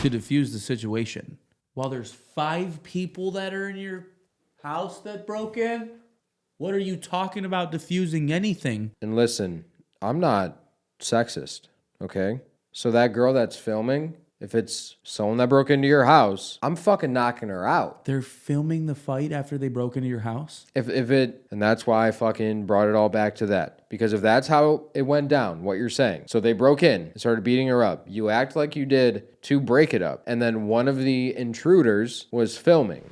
to defuse the situation. While there's 5 people that are in your house that broke in, what are you talking about defusing anything? And listen, I'm not sexist, okay? So that girl that's filming, if it's someone that broke into your house, I'm fucking knocking her out. They're filming the fight after they broke into your house? And that's why I fucking brought it all back to that. Because if that's how it went down, what you're saying. So they broke in and started beating her up. You act like you did to break it up. And then one of the intruders was filming.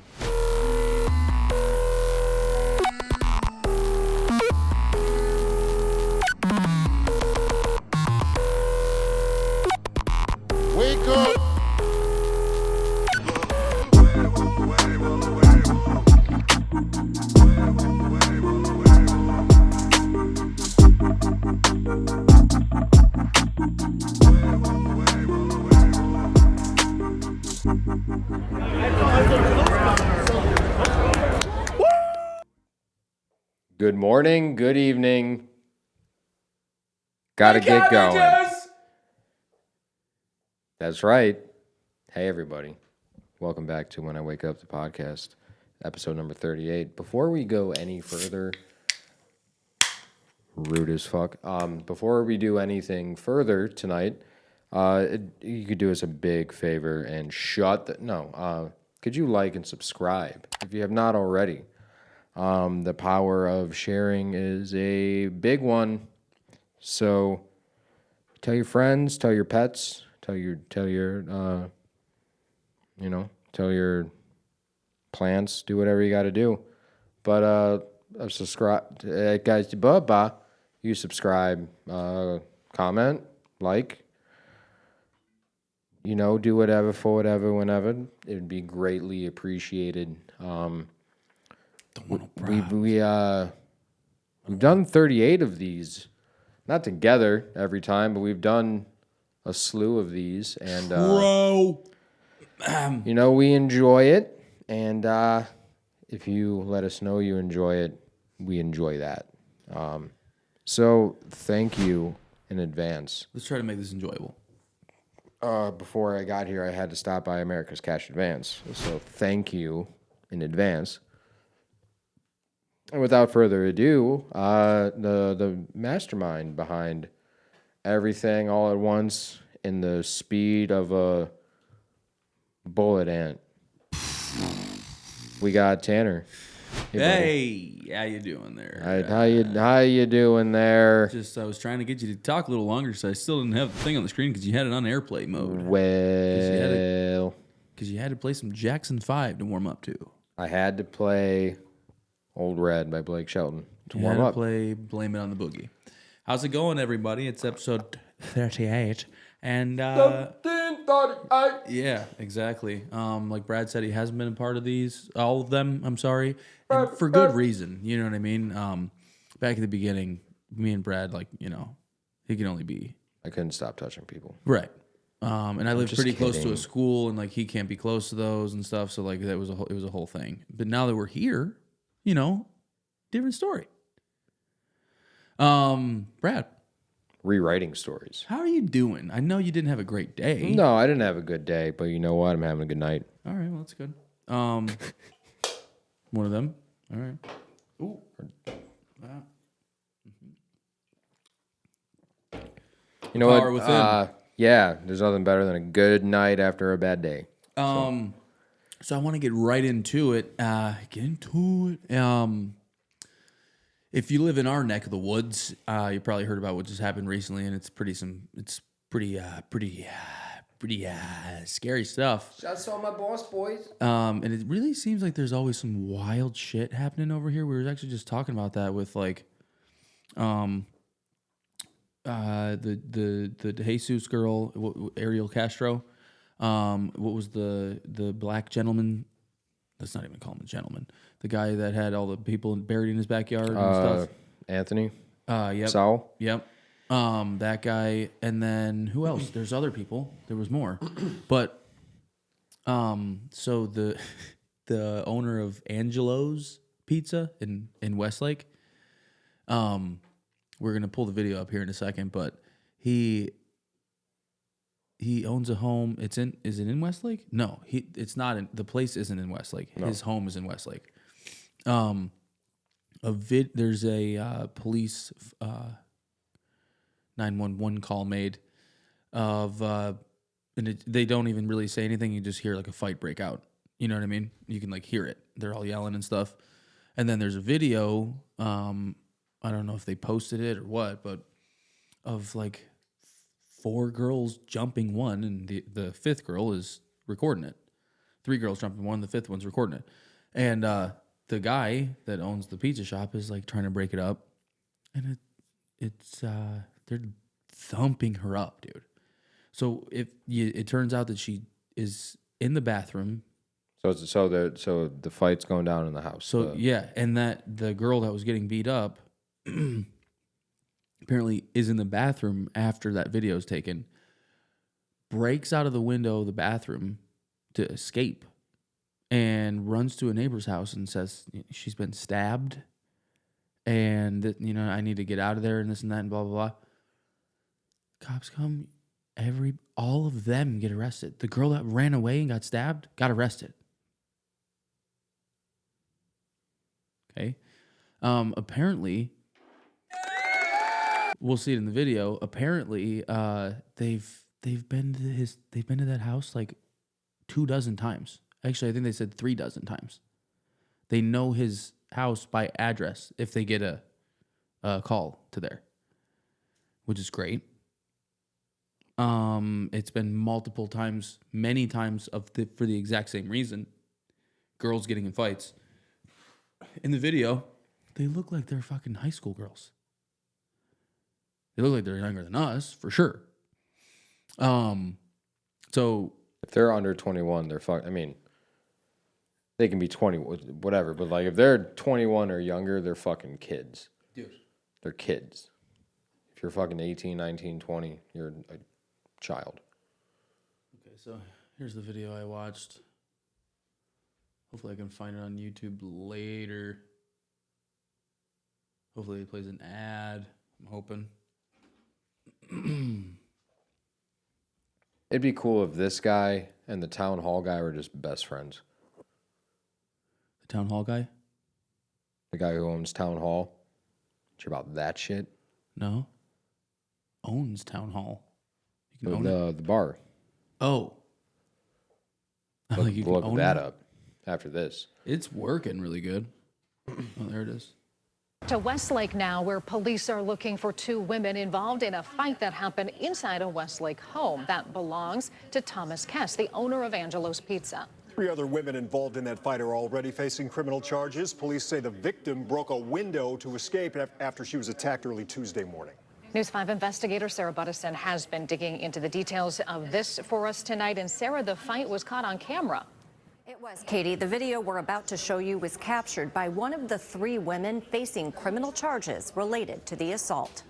Wake up! Good morning, good evening. Gotta get going. That's right. Hey, everybody. Welcome back to When I Wake Up, the podcast, episode number 38. Before we go any further, rude as fuck. Before we do anything further tonight, you could do us a big favor and could you like and subscribe if you have not already? The power of sharing is a big one. So tell your friends, tell your pets, tell your plants, do whatever you got to do. But subscribe, guys. You subscribe, comment, like, do whatever for whatever, whenever. It would be greatly appreciated. We've done 38 of these, not together every time, but we've done a slew of these, and we enjoy it. And if you let us know you enjoy it, we enjoy that. So thank you in advance. Let's try to make this enjoyable. Before I got here, I had to stop by America's Cash Advance, so thank you in advance. And without further ado, the mastermind behind everything all at once in the speed of a bullet ant. We got Tanner. Hey, how you doing there? How you doing there? I was trying to get you to talk a little longer, so I still didn't have the thing on the screen because you had it on airplay mode. Well, because you had to play some Jackson 5 to warm up to. I had to play Old Red by Blake Shelton to warm up. Play Blame It on the Boogie. How's it going, everybody? It's episode 38. And, 38. Yeah, exactly. Like Brad said, he hasn't been a part of these, all of them, I'm sorry. And for good reason, you know what I mean? Back at the beginning, me and Brad, he can only be. I couldn't stop touching people. Right. And I live pretty close to kidding. a school, and he can't be close to those and stuff. So that was it was a whole thing. But now that we're here, different story. Brad, Rewriting stories. how are you doing? I know you didn't have a great day. No, I didn't have a good day, but you know what? I'm having a good night. All right, well that's good. One of them. All right. Ooh. Wow. You know Power what? within. Yeah, there's nothing better than a good night after a bad day. So I want to get right into it. If you live in our neck of the woods, you probably heard about what just happened recently, and it's pretty scary stuff. Shots on my boss, boys. And it really seems like there's always some wild shit happening over here. We were actually just talking about that with the Jesus girl, Ariel Castro. What was the black gentleman? Let's not even call him a gentleman. The guy that had all the people buried in his backyard and stuff. Anthony. Yep. Saul. Yep. That guy, and then who else? There's other people. There was more, but so the owner of Angelo's Pizza in Westlake. We're gonna pull the video up here in a second, but he he owns a home. Is it in Westlake? No, it's not the place isn't in Westlake. No. His home is in Westlake. There's a police 911 call made of they don't even really say anything. You just hear like a fight break out. You know what I mean? You can like hear it. They're all yelling and stuff. And then there's a video. I don't know if they posted it or what, but of like 4 girls jumping one, and the 5th girl is recording it. 3 girls jumping one, the 5th one's recording it. And the guy that owns the pizza shop is like trying to break it up, and it's they're thumping her up, dude. So it turns out that she is in the bathroom. So the fight's going down in the house. So yeah, and that the girl that was getting beat up apparently is in the bathroom after that video is taken, breaks out of the window of the bathroom to escape, and runs to a neighbor's house and says she's been stabbed, and that, I need to get out of there, and this and that and blah blah blah. Cops come, all of them get arrested. The girl that ran away and got stabbed got arrested. Okay. Apparently, we'll see it in the video. Apparently, they've been to that house like 24 times. Actually, I think they said 36 times. They know his house by address if they get a call to there, which is great. It's been multiple times, many times for the exact same reason. Girls getting in fights. In the video, they look like they're fucking high school girls. They look like they're younger than us, for sure. So if they're under 21, they're I mean, they can be 20, whatever. But like, if they're 21 or younger, they're fucking kids. dude, They're kids. If you're fucking 18, 19, 20, you're a child. okay, so here's the video I watched. Hopefully I can find it on YouTube later. Hopefully it plays an ad. I'm hoping. It'd be cool if this guy and the town hall guy were just best friends. The town hall guy? The guy who owns town hall. Sure about that shit? No. Owns town hall. You can own it? The bar. Oh. Look, look that up after this. It's working really good. Oh, there it is. To Westlake now, where police are looking for 2 women involved in a fight that happened inside a Westlake home that belongs to Thomas Kess, the owner of Angelo's Pizza. 3 other women involved in that fight are already facing criminal charges. Police say the victim broke a window to escape after she was attacked early Tuesday morning. News 5 investigator Sarah Buttison has been digging into the details of this for us tonight. And Sarah, the fight was caught on camera. It was, Katie. The video we're about to show you was captured by one of the 3 women facing criminal charges related to the assault.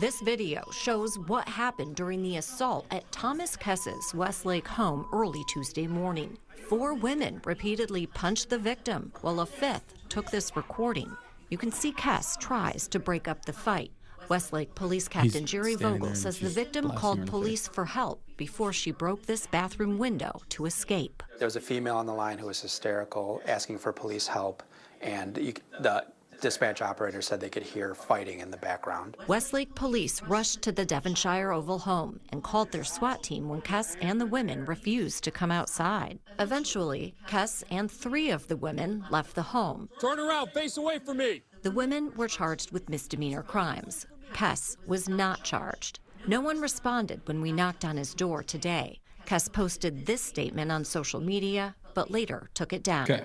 This video shows what happened during the assault at Thomas Kess's Westlake home early Tuesday morning. 4 women repeatedly punched the victim, while a 5th took this recording. You can see Kess tries to break up the fight. Westlake Police Captain Jerry Vogel says the victim called police for help before she broke this bathroom window to escape. There was a female on the line who was hysterical, asking for police help, and the dispatch operator said they could hear fighting in the background. Westlake police rushed to the Devonshire Oval home and called their SWAT team when Kess and the women refused to come outside. Eventually, Kess and 3 of the women left the home. Turn around, face away from me. The women were charged with misdemeanor crimes. Kess was not charged. No one responded when we knocked on his door today. Kess posted this statement on social media, but later took it down. Okay.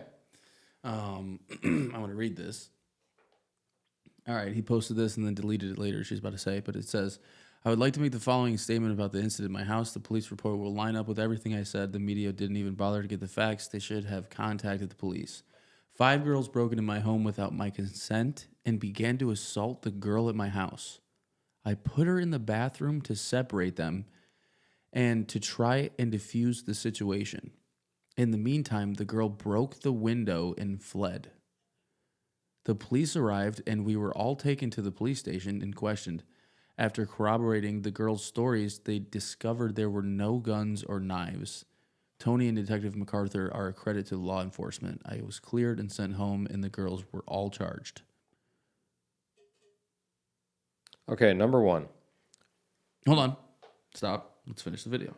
I want to read this. All right, he posted this and then deleted it later, she's about to say, but it says, I would like to make the following statement about the incident in my house. The police report will line up with everything I said. The media didn't even bother to get the facts. They should have contacted the police. 5 girls broke into my home without my consent and began to assault the girl at my house. I put her in the bathroom to separate them and to try and defuse the situation. In the meantime, the girl broke the window and fled. The police arrived and we were all taken to the police station and questioned. After corroborating the girls' stories, they discovered there were no guns or knives. Tony and Detective MacArthur are a credit to law enforcement. I was cleared and sent home, and the girls were all charged. Okay, number one. Hold on. Stop. Let's finish the video.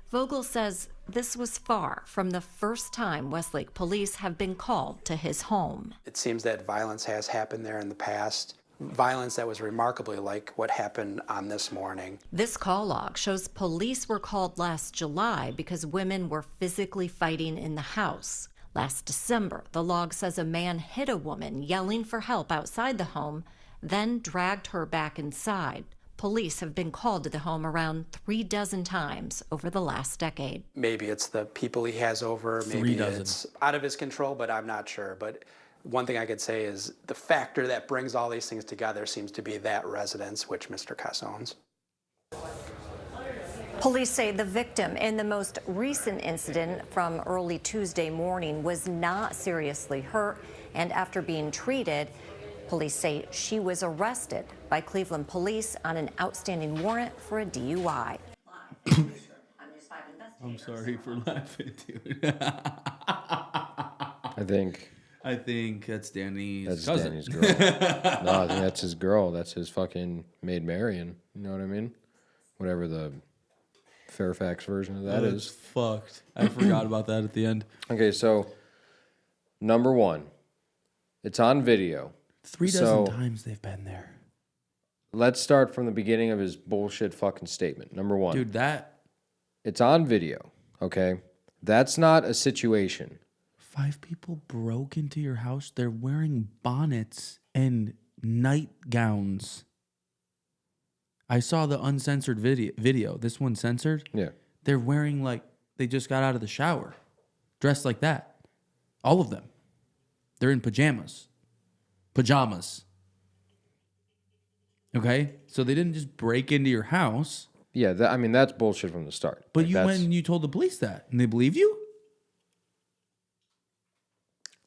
Vogel says this was far from the first time Westlake police have been called to his home. It seems that violence has happened there in the past, violence that was remarkably like what happened on this morning. This call log shows police were called last July because women were physically fighting in the house. Last December, the log says a man hit a woman yelling for help outside the home, then dragged her back inside. Police have been called to the home around 36 times over the last decade. Maybe it's the people he has over, maybe it's out of his control, but I'm not sure. But one thing I could say is the factor that brings all these things together seems to be that residence, which Mr. Kuss owns. Police say the victim in the most recent incident from early Tuesday morning was not seriously hurt, and after being treated, police say she was arrested by Cleveland police on an outstanding warrant for a DUI. I'm sorry for laughing, dude. I think that's Danny's cousin. Danny's girl. No, I think that's his girl. That's his fucking Maid Marian. You know what I mean? Whatever the Fairfax version of that is. Fucked. I forgot about that at the end. Okay, so number one, it's on video. 36 times they've been there. Let's start from the beginning of his bullshit fucking statement. Number one. Dude, it's on video, okay? That's not a situation. 5 people broke into your house. They're wearing bonnets and nightgowns. I saw the uncensored video. This one's censored. Yeah. They're wearing like they just got out of the shower. Dressed like that. All of them. They're in pajamas. Okay? So they didn't just break into your house. Yeah, that's bullshit from the start. But you went and you told the police that, and they believed you?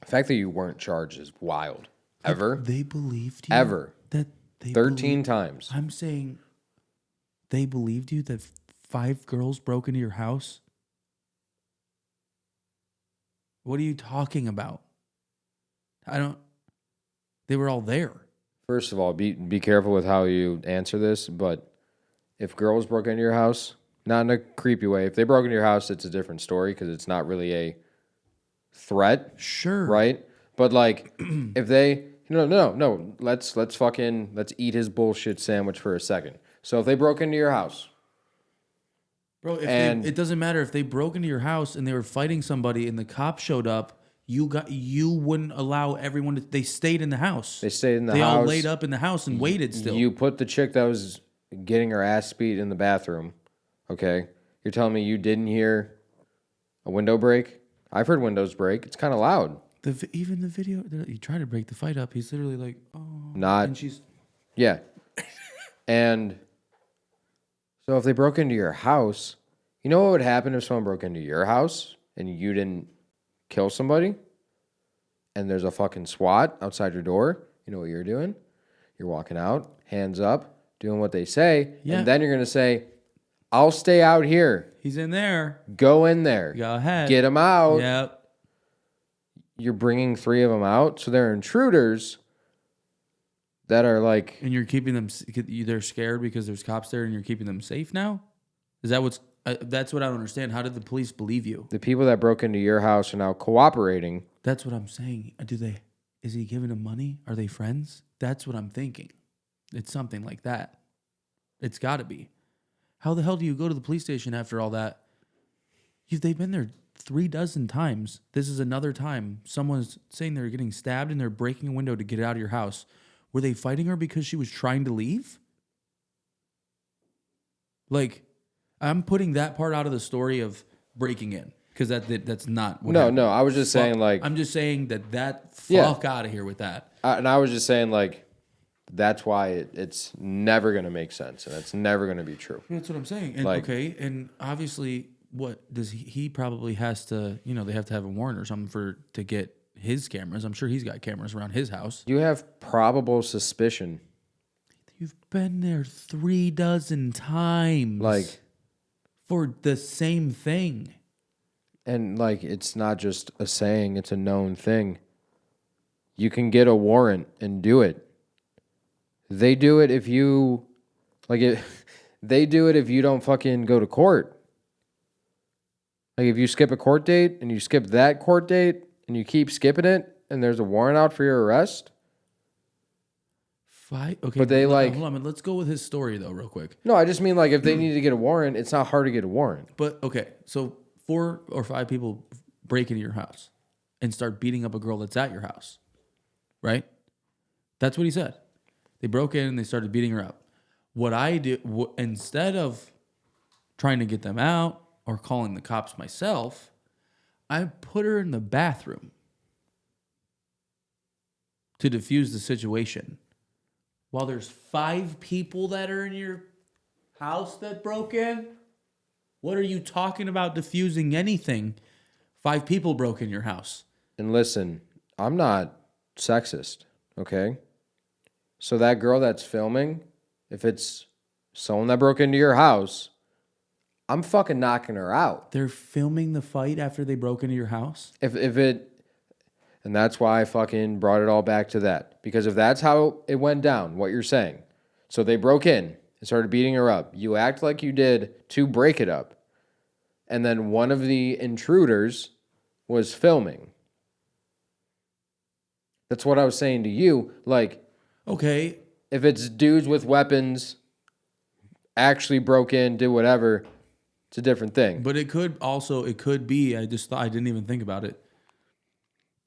The fact that you weren't charged is wild. Ever. They believed you? Ever. That they 13 times. I'm saying they believed you that 5 girls broke into your house? What are you talking about? They were all there. First of all, be careful with how you answer this, but if girls broke into your house, not in a creepy way, if they broke into your house, it's a different story because it's not really a threat. Sure. Right? But like, if they, no, let's eat his bullshit sandwich for a second. So if they broke into your house. Bro, it doesn't matter if they broke into your house and they were fighting somebody and the cops showed up, you wouldn't allow everyone to, they stayed in the house. They stayed in the house. They all laid up in the house and waited still. You put the chick that was getting her ass beat in the bathroom, okay? You're telling me you didn't hear a window break? I've heard windows break. It's kind of loud. Even the video, he tried to break the fight up. He's literally like, oh. And she's... Yeah. And so if they broke into your house, you know what would happen if someone broke into your house and you didn't kill somebody? And there's a fucking SWAT outside your door. You know what you're doing? You're walking out, hands up, doing what they say, and then you're going to say, I'll stay out here. He's in there. Go in there. Go ahead. Get him out. Yep. You're bringing 3 of them out, so they're intruders that are like... And you're keeping them... They're scared because there's cops there and you're keeping them safe now? Is that what's... that's what I don't understand. How did the police believe you? The people that broke into your house are now cooperating. That's what I'm saying. Is he giving them money? Are they friends? That's what I'm thinking. It's something like that. It's got to be. How the hell do you go to the police station after all that? They've been there 36 times. This is another time. Someone's saying they're getting stabbed and they're breaking a window to get out of your house. Were they fighting her because she was trying to leave? Like, I'm putting that part out of the story of breaking in because that's not what happened. No. I was just saying like... I'm just saying that fuck out of here with that. And I was just saying like... That's why it's never going to make sense, and it's never going to be true. That's what I'm saying. And, and obviously, what does he probably has to? They have to have a warrant or something to get his cameras. I'm sure he's got cameras around his house. You have probable suspicion You've been there 36 times. Like, for the same thing. and like, it's not just a saying, it's a known thing. You can get a warrant and do it. They do it if you, they do it if you don't fucking go to court. Like, if you skip a court date and you skip that court date and you keep skipping it and there's a warrant out for your arrest. Okay, but they hold on, let's go with his story though, real quick. No, I just mean like if they need to get a warrant, it's not hard to get a warrant. But okay, so 4 or 5 people break into your house and start beating up a girl that's at your house, right? That's what he said. They broke in and they started beating her up. What I do, instead of trying to get them out or calling the cops myself, I put her in the bathroom to defuse the situation. While there's 5 people that are in your house that broke in, what are you talking about diffusing anything? 5 people broke in your house. And listen, I'm not sexist, okay? So that girl that's filming, if it's someone that broke into your house, I'm fucking knocking her out. They're filming the fight after they broke into your house? And that's why I fucking brought it all back to that. Because if that's how it went down, what you're saying. So they broke in and started beating her up. You act like you did to break it up. And then one of the intruders was filming. That's what I was saying to you. Like, okay, if it's dudes with weapons actually broke in, did whatever, it's a different thing. But it could be, I didn't even think about it.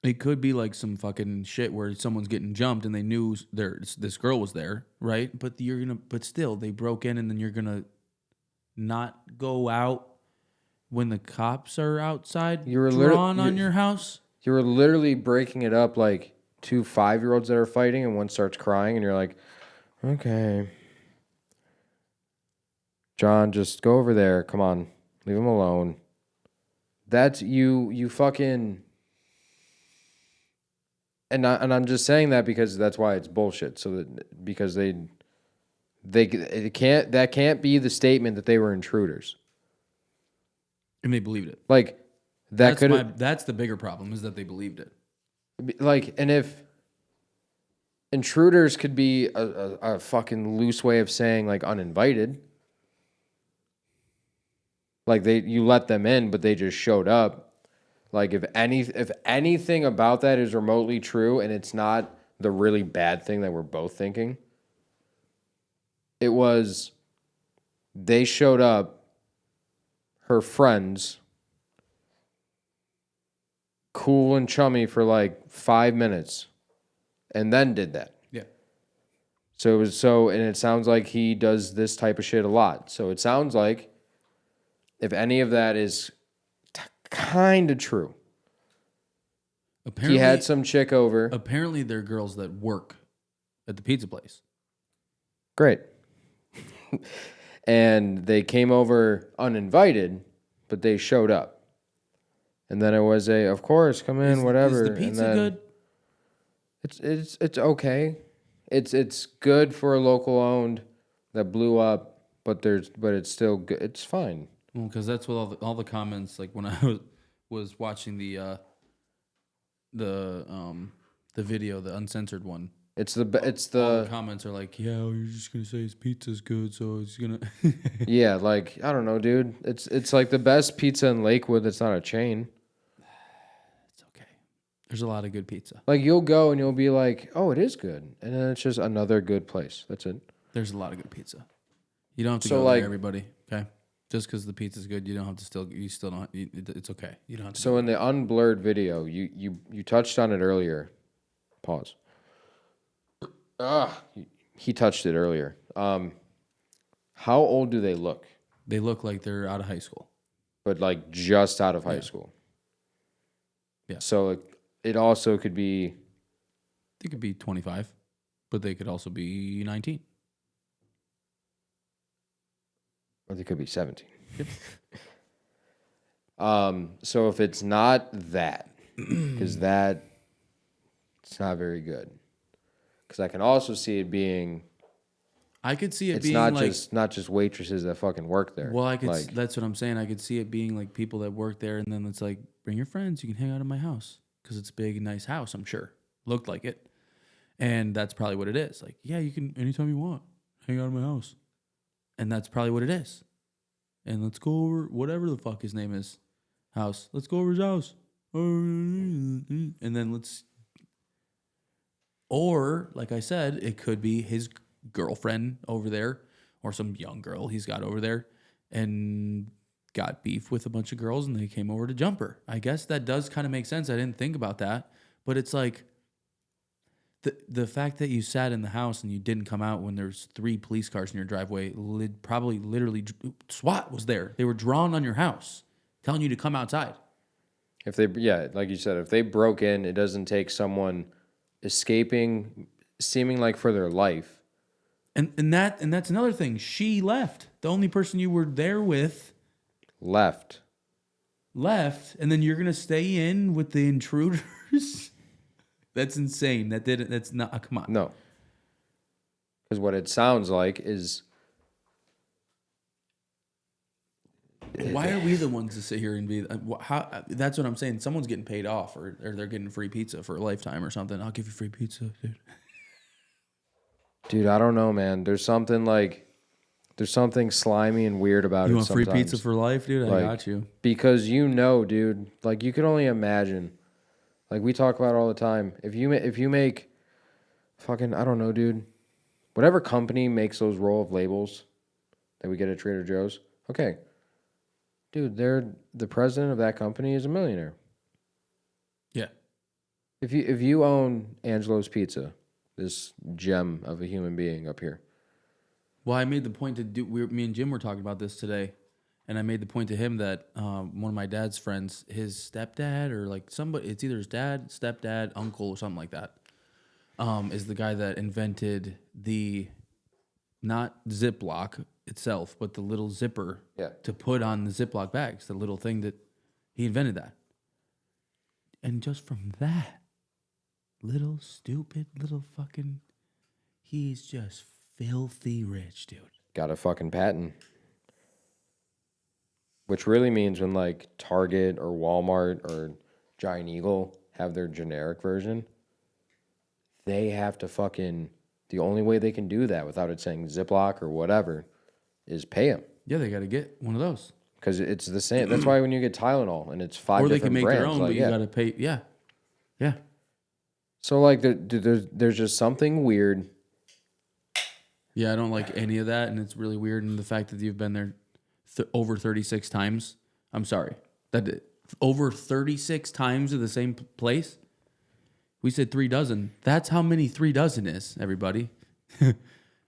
It could be like some fucking shit where someone's getting jumped and they knew this girl was there, right? But still, they broke in and then you're gonna not go out when the cops are outside drawn on your house? You were literally breaking it up like 2 5-year-olds that are fighting and one starts crying and you're like, okay, John, just go over there. Come on, leave him alone. That's you fucking... And I'm just saying that because that's why it's bullshit. Because that can't be the statement that they were intruders. And they believed it. Like that's the bigger problem, is that they believed it. Like, and if intruders could be a fucking loose way of saying like uninvited. Like you let them in, but they just showed up. Like if anything about that is remotely true and it's not the really bad thing that we're both thinking, it was they showed up, her friends, cool and chummy for like 5 minutes, and then did that. Yeah. So and it sounds like he does this type of shit a lot. So it sounds like if any of that is kind of true. Apparently, he had some chick over. Apparently, they're girls that work at the pizza place. Great. And they came over uninvited, but they showed up. And then it was of course, come in, whatever. Is the pizza good? It's okay. It's good for a local owned that blew up, but it's still good. It's fine. Well, because that's what all the comments, like when I was watching the video, the uncensored one. All the comments are like, yeah, well, you're just gonna say his pizza's good, so it's gonna. Yeah, like I don't know, dude. It's like the best pizza in Lakewood. That's not a chain. It's okay. There's a lot of good pizza. Like you'll go and you'll be like, oh, it is good, and then it's just another good place. That's it. There's a lot of good pizza. You don't have to go there, everybody. Okay. Just because the pizza's good, you don't have to it's okay. You don't have to. So in the unblurred video, you touched on it earlier. Pause. He touched it earlier. How old do they look? They look like they're out of high school. But like just out of high school. Yeah. So it also could be... They could be 25, but they could also be 19. Or they could be 17. So if it's not that, because it's not very good. Because I can also see it being I could see it It's being not like not just waitresses that fucking work there. well, I could. like That's what I'm saying. I could see it being like people that work there, and then it's like bring your friends. You can hang out in my house because it's a big and nice house. I'm sure looked like it, and that's probably what it is. Like yeah, you can anytime you want hang out in my house, and that's probably what it is. And let's go over whatever the fuck his name is, house. Let's go over his house, and then let's. Or like I said, it could be his girlfriend over there or some young girl he's got over there and got beef with a bunch of girls and they came over to jump her. I guess that does kind of make sense. I didn't think about that, but it's like the fact that you sat in the house and you didn't come out when there's 3 police cars in your driveway, probably literally SWAT was there. They were drawn on your house telling you to come outside. if they, yeah, like you said, if they broke in, it doesn't take someone escaping, seeming like for their life. And that's another thing. She left. The only person you were there with Left. and then you're gonna stay in with the intruders. That's insane. That's not. Come on. No. Because what it sounds like is Why are we the ones to sit here and be? How? That's what I'm saying. Someone's getting paid off, or they're getting free pizza for a lifetime or something. I'll give you free pizza, dude. Dude, I don't know, man. There's something slimy and weird about You it want free sometimes. pizza for life, dude? I Like, got you. Because dude, like you can only imagine. Like we talk about all the time. If you make fucking, I don't know, dude. Whatever company makes those roll of labels that we get at Trader Joe's, okay. Dude, the president of that company is a millionaire. Yeah. If you own Angelo's Pizza, this gem of a human being up here. Well, I made the point to do. Me and Jim were talking about this today, and I made the point to him that one of my dad's friends, his stepdad or like somebody, it's either his dad, stepdad, uncle, or something like that, is the guy that invented the not Ziploc itself, but the little zipper to put on the Ziploc bags, the little thing that he invented that. And just from that, little stupid little fucking, he's just filthy rich, dude. Got a fucking patent. Which really means when like Target or Walmart or Giant Eagle have their generic version, they have to fucking, the only way they can do that without it saying Ziploc or whatever is pay them. Yeah, they got to get one of those. Because it's the same. That's why when you get Tylenol and it's 5 Or they different can make brands, their own, like, but you got to pay. Yeah. Yeah. So like there's just something weird. Yeah, I don't like any of that, and it's really weird. And the fact that you've been there over 36 times. I'm sorry. Over 36 times to the same place? We said 3 dozen. That's how many 3 dozen is, everybody.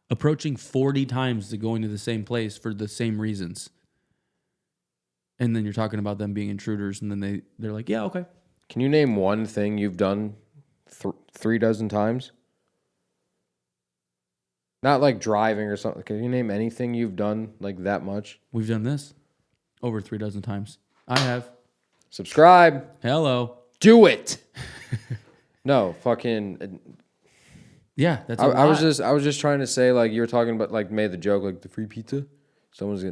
Approaching 40 times to going to the same place for the same reasons. And then you're talking about them being intruders, and then they're like, yeah, okay. Can you name one thing you've done 3 dozen times? Not like driving or something. Can you name anything you've done like that much? We've done this over 3 dozen times. I have. Subscribe. Hello. Do it. No, fucking. Yeah, that's. I was just trying to say, like, you were talking about, like, made the joke, like the free pizza. Someone's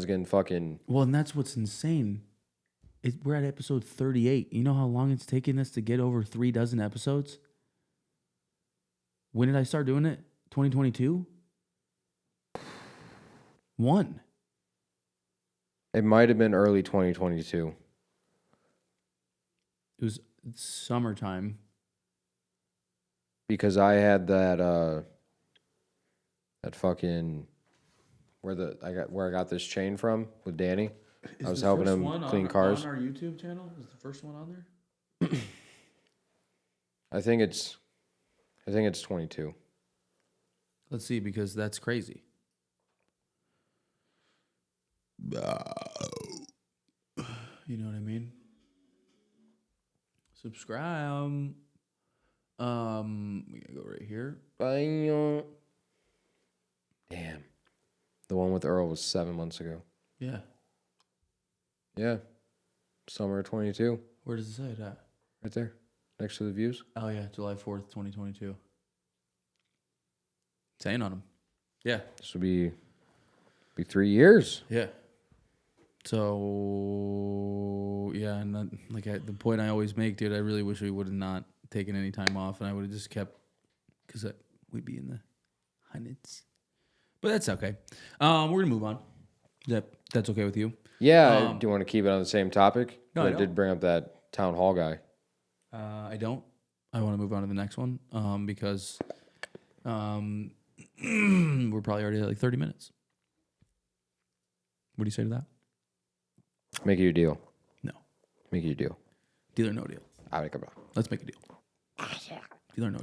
getting fucking. Well, and that's what's insane. We're at episode 38. You know how long it's taken us to get over 3 dozen episodes? When did I start doing it? 2022? 1. It might have been early 2022. It was summertime. Because I had that fucking where I got this chain from with Danny. I was helping him clean cars. On our YouTube channel? Is the first one on there? I think it's 22. Let's see, because that's crazy. You know what I mean? Subscribe. We gotta go right here. Damn. The one with Earl was 7 months ago. Yeah. Yeah. Summer 22. Where does it say that? Right there. Next to the views. Oh, yeah. July 4th, 2022. Saying on them. Yeah. This will be 3 years. Yeah. So yeah, and that, the point I always make, dude, I really wish we would have not taken any time off, and I would have just kept, because we'd be in the hundreds. But that's okay. We're gonna move on. That's okay with you? Yeah. Do you want to keep it on the same topic? No, I did don't. bring up that town hall guy. I don't. I want to move on to the next one because we're probably already at like 30 minutes. What do you say to that? Make it your deal. No. Make it your deal. Deal or no deal? Let's make a deal. Deal or no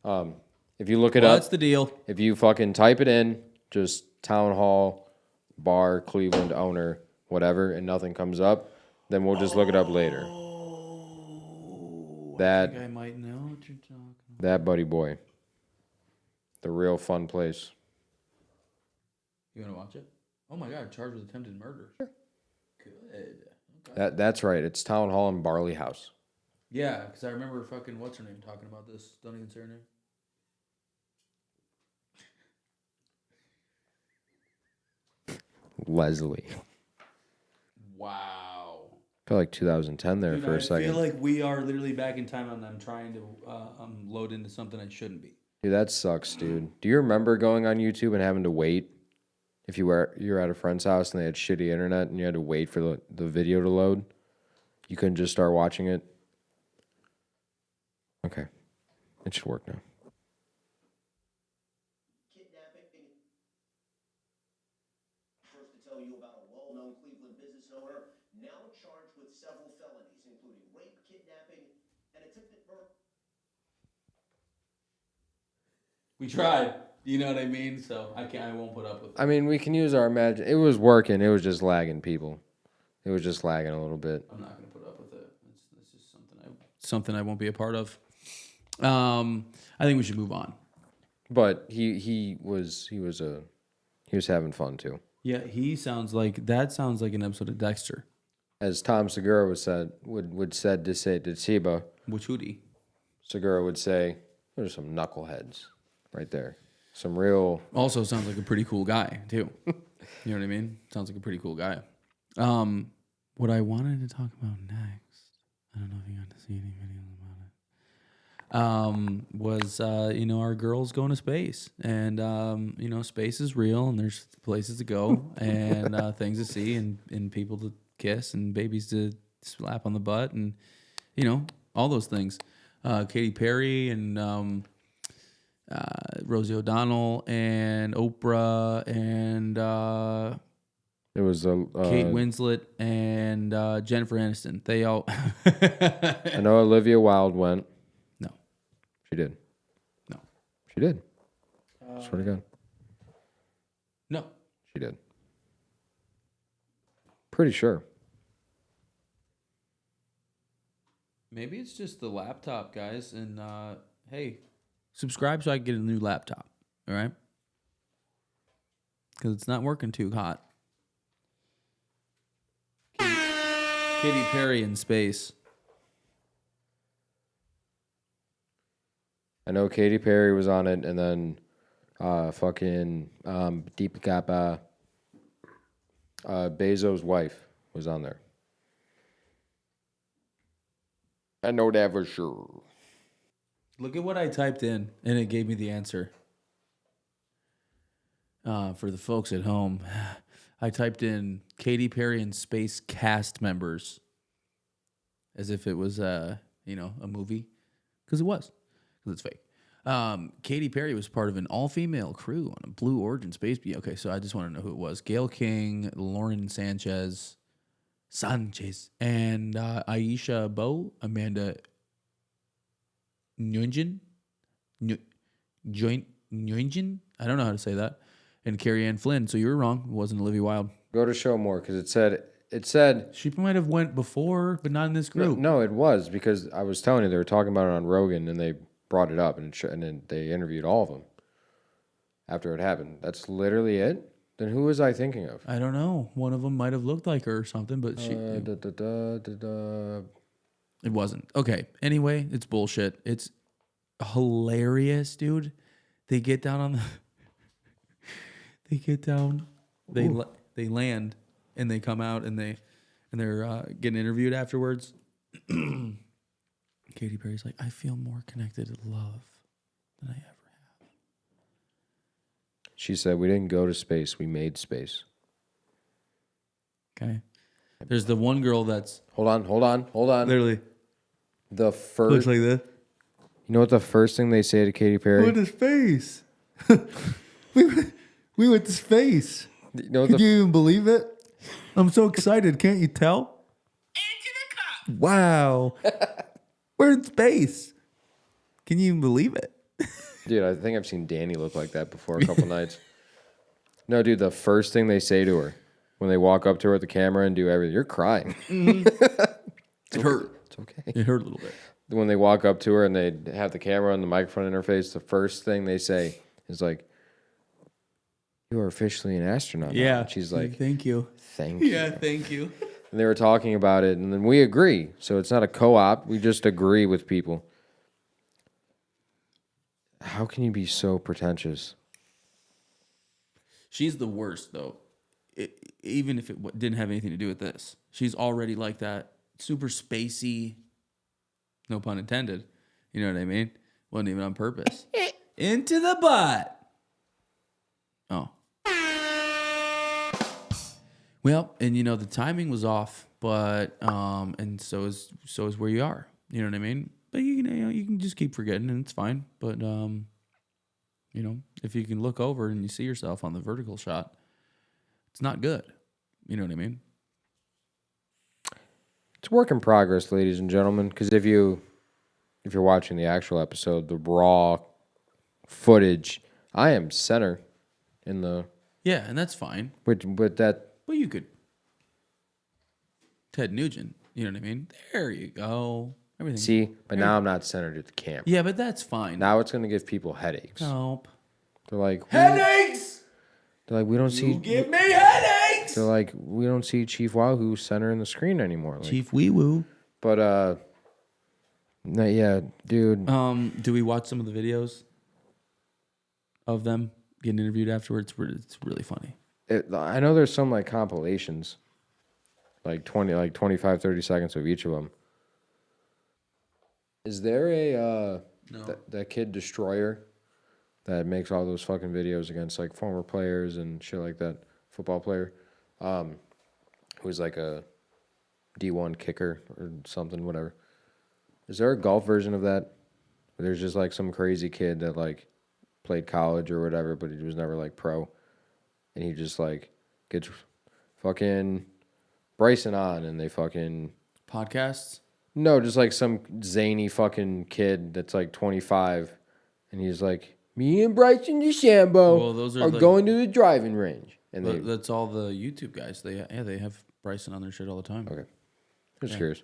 deal? If you look it Well, up, that's the deal. if you fucking type it in, just town hall, bar, Cleveland owner, whatever, and nothing comes up, then we'll just look it up later. I think I might know what you're talking about. That buddy boy. The real fun place. You want to watch it? Oh my God, charged with attempted murder. Sure. Good. Okay. That's right. It's town hall and Barley House. Yeah, because I remember fucking what's her name talking about this. Don't even say her name. Leslie. Wow. I feel like 2010 there for a second. I feel like we are literally back in time and I'm trying to load into something I shouldn't be. Dude, that sucks, dude. Do you remember going on YouTube and having to wait? If you were at a friend's house and they had shitty internet and you had to wait for the video to load, you couldn't just start watching it. Okay, it should work now. Kidnapping. First to tell you about a well-known Cleveland business owner now charged with several felonies, including rape, kidnapping, and attempted murder. We tried. You know what I mean? So I won't put up with it. I mean, we can use our imagine. It was working. It was just lagging, people. It was just lagging a little bit. I'm not gonna put up with it. It's just something I won't be a part of. I think we should move on. But he was having fun too. Yeah, sounds like an episode of Dexter. As Tom Segura would say to Siba, Which hoodie? Segura would say, "There's some knuckleheads right there. Some real." Also sounds like a pretty cool guy too. You know what I mean? Sounds like a pretty cool guy. What I wanted to talk about next, I don't know if you got to see any videos about it. Was our girls going to space, and space is real, and there's places to go, and things to see, and people to kiss, and babies to slap on the butt, and all those things. Katy Perry and Rosie O'Donnell and Oprah and It was Kate Winslet and Jennifer Aniston. They all. I know Olivia Wilde went. No. She did. No. She did. Swear to God. No. She did. Pretty sure. Maybe it's just the laptop, guys. And hey, subscribe so I can get a new laptop. All right? Because it's not working too hot. Katy Perry in space. I know Katy Perry was on it, and then fucking Deepika Bezos' wife was on there. I know that for sure. Look at what I typed in, and it gave me the answer. For the folks at home, I typed in Katy Perry and space cast members, as if it was a movie, because it was, because it's fake. Katy Perry was part of an all-female crew on a Blue Origin space. Okay, so I just want to know who it was: Gayle King, Lauren Sanchez, and Aisha Bowe, Amanda Nguyen. I don't know how to say that. And Carrie Ann Flynn. So you were wrong. It wasn't Olivia Wilde. Go to show more, because it said She might have went before, but not in this group. no, it was, because I was telling you they were talking about it on Rogan, and they brought it up, and then they interviewed all of them after it happened. That's literally it. Then who was I thinking of? I don't know. One of them might have looked like her or something, but it wasn't. Okay. Anyway, it's bullshit. It's hilarious, dude. They get down on the They get down, they land, and they come out, and they're getting interviewed afterwards. Katy Perry's like, I feel more connected to love than I ever have. She said, we didn't go to space, we made space. Okay. There's the one girl that's... Hold on. Literally. The first... Looks like this. You know what the first thing they say to Katy Perry? We went to space. we went to space. You know Could you even believe it? I'm so excited. Can't you tell? Into the cup. Wow. We're in space. Can you even believe it? Dude, I think I've seen Danny look like that before a couple nights. No, dude, the first thing they say to her when they walk up to her with the camera and do everything, you're crying. It hurt. It's okay. It hurt a little bit. When they walk up to her and they have the camera and the microphone in her face, the first thing they say is like, you are officially an astronaut now. Yeah. And she's like, thank you. Thank you. Yeah, thank you. And they were talking about it, and then we agree. So it's not a co-op. We just agree with people. How can you be so pretentious? She's the worst, though. Even if it didn't have anything to do with this. She's already like that. Super spacey. No pun intended. You know what I mean? Wasn't even on purpose. Into the butt. Oh. Well, and you know the timing was off, but and so is where you are. You know what I mean? But you can just keep forgetting, and it's fine. But you know, if you can look over and you see yourself on the vertical shot, it's not good. You know what I mean? It's a work in progress, ladies and gentlemen. Because if you're watching the actual episode, the raw footage, I am center in the. Yeah, and that's fine. But that. Well, you could. Ted Nugent. You know what I mean? There you go. Everything. See, but now I'm not centered at the camera. Yeah, but that's fine. Now it's going to give people headaches. Nope. They're like Headaches. They're like, we don't see. Give me headaches. They're like, we don't see Chief Wahoo centering the screen anymore. Like, Chief WIWU. But no, yeah, dude. Do we watch some of the videos of them getting interviewed afterwards? It's really funny. I know there's some like compilations, like 25, 30 seconds of each of them. Is there a that kid Destroyer that makes all those fucking videos against like former players and shit like that, football player, who's like a D1 kicker or something, whatever. Is there a golf version of that? Where there's just like some crazy kid that like played college or whatever, but he was never like pro. And he just like gets fucking Bryson on and they fucking... Podcasts? No, just like some zany fucking kid that's like 25. And he's like, me and Bryson DeChambeau are going to the driving range. And that's all the YouTube guys. They have Bryson on their shit all the time. Okay. Just curious.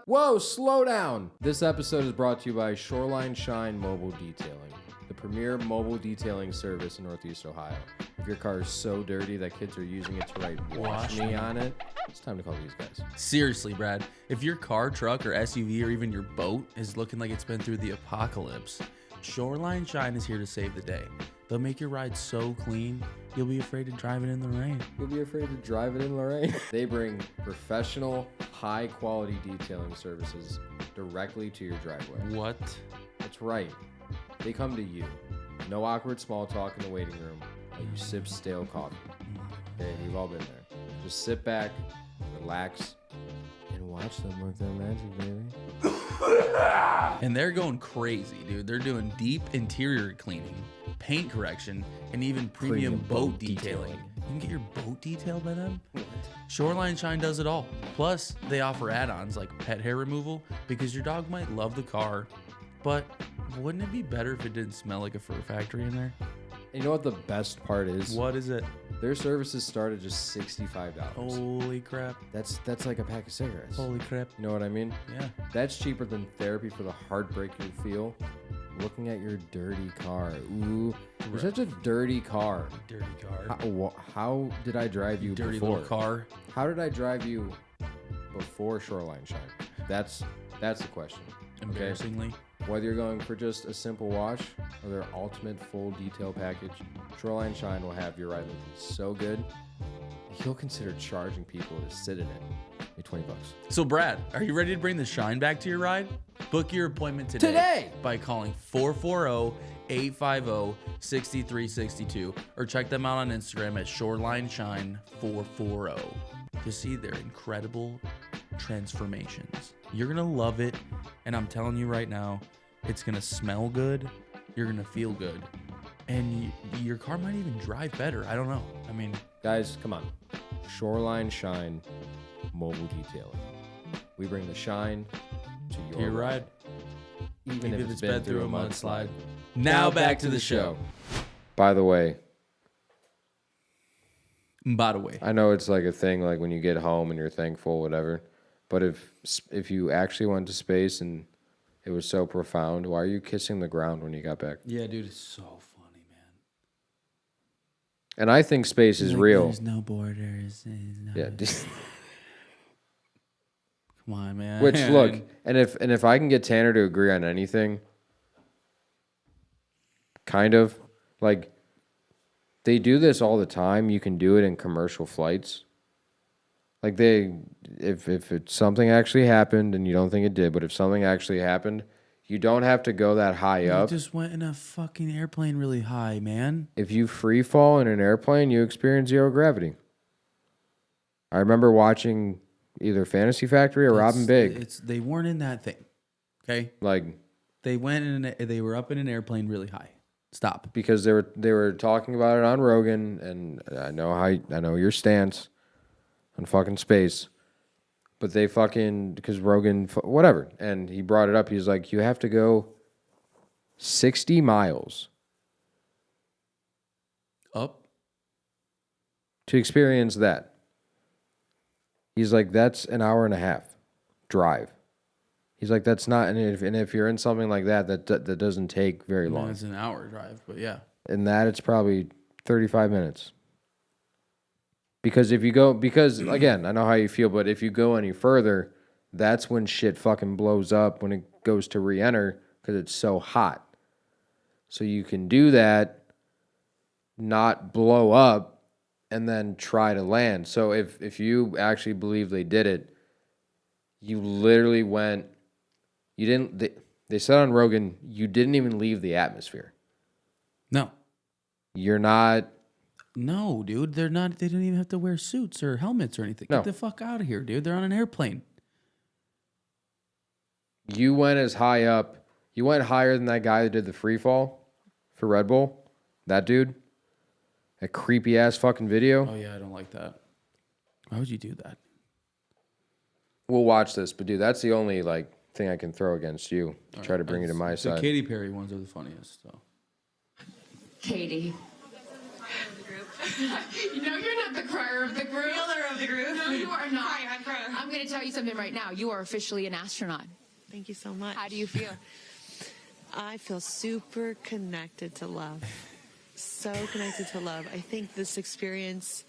Whoa, slow down. This episode is brought to you by Shoreline Shine Mobile Detailing, the premier mobile detailing service in Northeast Ohio. If your car is so dirty that kids are using it to write "Wash Me" on it, it's time to call these guys. Seriously, Brad. If your car, truck, or SUV, or even your boat is looking like it's been through the apocalypse, Shoreline Shine is here to save the day. They'll make your ride so clean, you'll be afraid to drive it in the rain. You'll be afraid to drive it in Lorraine. They bring professional, high-quality detailing services directly to your driveway. What? That's right. They come to you. No awkward small talk in the waiting room. Let you sip stale coffee. Hey, we've all been there. Just sit back, relax, and watch them work their magic, baby. And they're going crazy, dude. They're doing deep interior cleaning, paint correction, and even premium boat detailing. You can get your boat detailed by them? What? Shoreline Shine does it all. Plus, they offer add-ons like pet hair removal because your dog might love the car, but wouldn't it be better if it didn't smell like a fur factory in there? And you know what the best part is? What is it? Their services start at just $65. Holy crap. That's like a pack of cigarettes. Holy crap. You know what I mean? Yeah. That's cheaper than therapy for the heartbreak you feel looking at your dirty car. Ooh, you're such a dirty car. Dirty car. How did I drive you dirty before? Little car. How did I drive you before Shoreline Shine? That's the question. Embarrassingly. Whether you're going for just a simple wash or their ultimate full detail package, Shoreline Shine will have your ride looking so good, you'll consider charging people to sit in it. Maybe $20. So, Brad, are you ready to bring the shine back to your ride? Book your appointment today by calling 440-850-6362 or check them out on Instagram at ShorelineShine440 to see their incredible transformations. You're going to love it, and I'm telling you right now, it's going to smell good, you're going to feel good, and your car might even drive better. I don't know. I mean, guys, come on. Shoreline Shine Mobile Detailing. We bring the shine to your ride. Even if it's been through a mudslide. Now back to the show. By the way, I know it's like a thing, like when you get home and you're thankful, whatever. But if you actually went to space and it was so profound, why are you kissing the ground when you got back? Yeah, dude, it's so funny, man. And I think space is real. There's no borders. Yeah. Come on, man. Which, look, and if I can get Tanner to agree on anything, kind of, like, they do this all the time. You can do it in commercial flights. Like, if something actually happened, and you don't think it did, but if something actually happened, you don't have to go that high up. You just went in a fucking airplane really high, man. If you free fall in an airplane, you experience zero gravity. I remember watching either Fantasy Factory or Robin Big. They weren't in that thing, okay? Like, they were up in an airplane really high. Stop. Because they were talking about it on Rogan, and I know your stance on fucking space, but they fucking, because Rogan, whatever, and he brought it up. He's like, you have to go 60 miles up to experience that. He's like, that's an hour and a half drive. He's like, that's not, and if you're in something like that doesn't take very long. It's an hour drive, but yeah. And that it's probably 35 minutes. Because again, I know how you feel, but if you go any further, that's when shit fucking blows up when it goes to re-enter because it's so hot. So you can do that, not blow up, and then try to land. So if you actually believe they did it, you literally went, they said on Rogan, you didn't even leave the atmosphere. No. You're not. No, dude, they don't even have to wear suits or helmets or anything. No. Get the fuck out of here, dude. They're on an airplane. You went as high up. You went higher than that guy that did the free fall for Red Bull. That dude. That creepy ass fucking video. Oh yeah, I don't like that. Why would you do that? We'll watch this, but dude, that's the only like thing I can throw against you to try to bring you to my side. The Katy Perry ones are the funniest. So. Katie. You know you're not the crier of the group. Killer of the group. No, you are not. I'm going to tell you something right now. You are officially an astronaut. Thank you so much. How do you feel? I feel super connected to love. So connected to love. I think this experience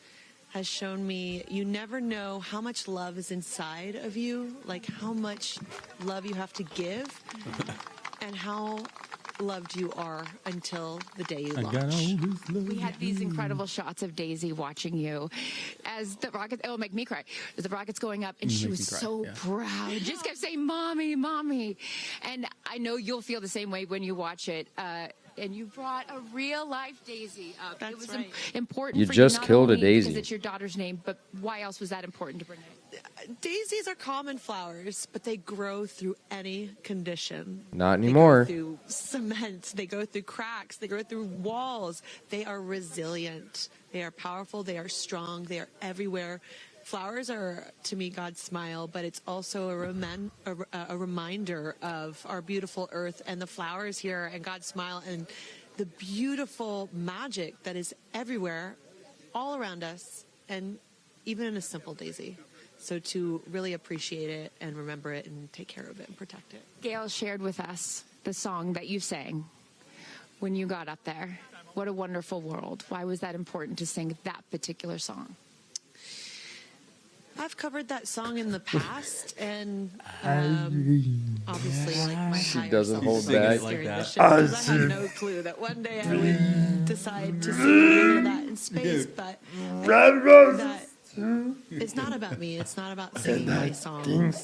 has shown me you never know how much love is inside of you, like how much love you have to give, and how loved you are until the day you launch. We had these incredible shots of Daisy watching you as the rocket, it'll make me cry, as the rocket's going up, and she was so proud. Just kept saying, "Mommy, Mommy." And I know you'll feel the same way when you watch it. And you brought a real life Daisy up. That's it was right. important You for just you, not killed a only daisy. because it's your daughter's name, but why else was that important to bring it? Daisies are common flowers, but they grow through any condition. Not anymore. They go through cement. They go through cracks. They go through walls. They are resilient. They are powerful. They are strong. They are everywhere. Flowers are, to me, God's smile, but it's also a reminder of our beautiful earth and the flowers here and God's smile and the beautiful magic that is everywhere, all around us, and even in a simple daisy. So to really appreciate it and remember it and take care of it and protect it. Gail shared with us the song that you sang when you got up there. What a wonderful world. Why was that important to sing that particular song? I've covered that song in the past, and obviously, like my She higher doesn't self hold was back. steering the ship, 'cause I had no clue that one day I would decide to sing that in space. But I think that it's not about me. It's not about singing my songs.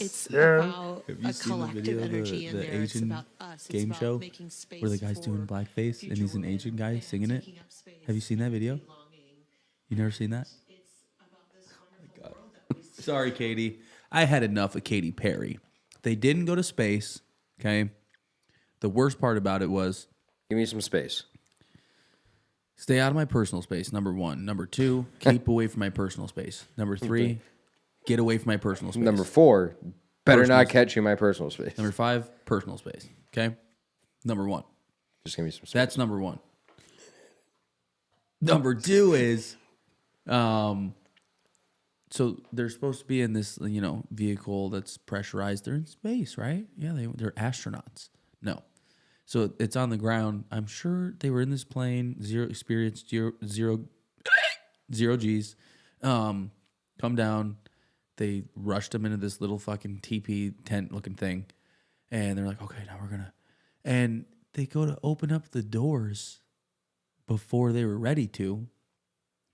It's about Have you a seen the collective video of energy in the there. It's Asian about us. It's game about show making space where the guy's doing for blackface and he's an future Asian women guy and singing it? taking up space Have you seen that video? and belonging. You never seen that? It's about this wonderful world that we see. Sorry, Katie. I had enough of Katy Perry. They didn't go to space, okay? The worst part about it was Give me some space. stay out of my personal space, number one. Number two, keep away from my personal space. Number three, get away from my personal space. Number 4, better Personal not space. catch you in my personal space. Number five, personal space, okay? Number one. Just give me some space. That's number one. Number two is, so they're supposed to be in this, vehicle that's pressurized. They're in space, right? Yeah, they're astronauts. No. So it's on the ground. I'm sure they were in this plane, zero experience, zero G's. Come down. They rushed them into this little fucking teepee tent looking thing. And they're like, okay, now we're gonna, and they go to open up the doors before they were ready to,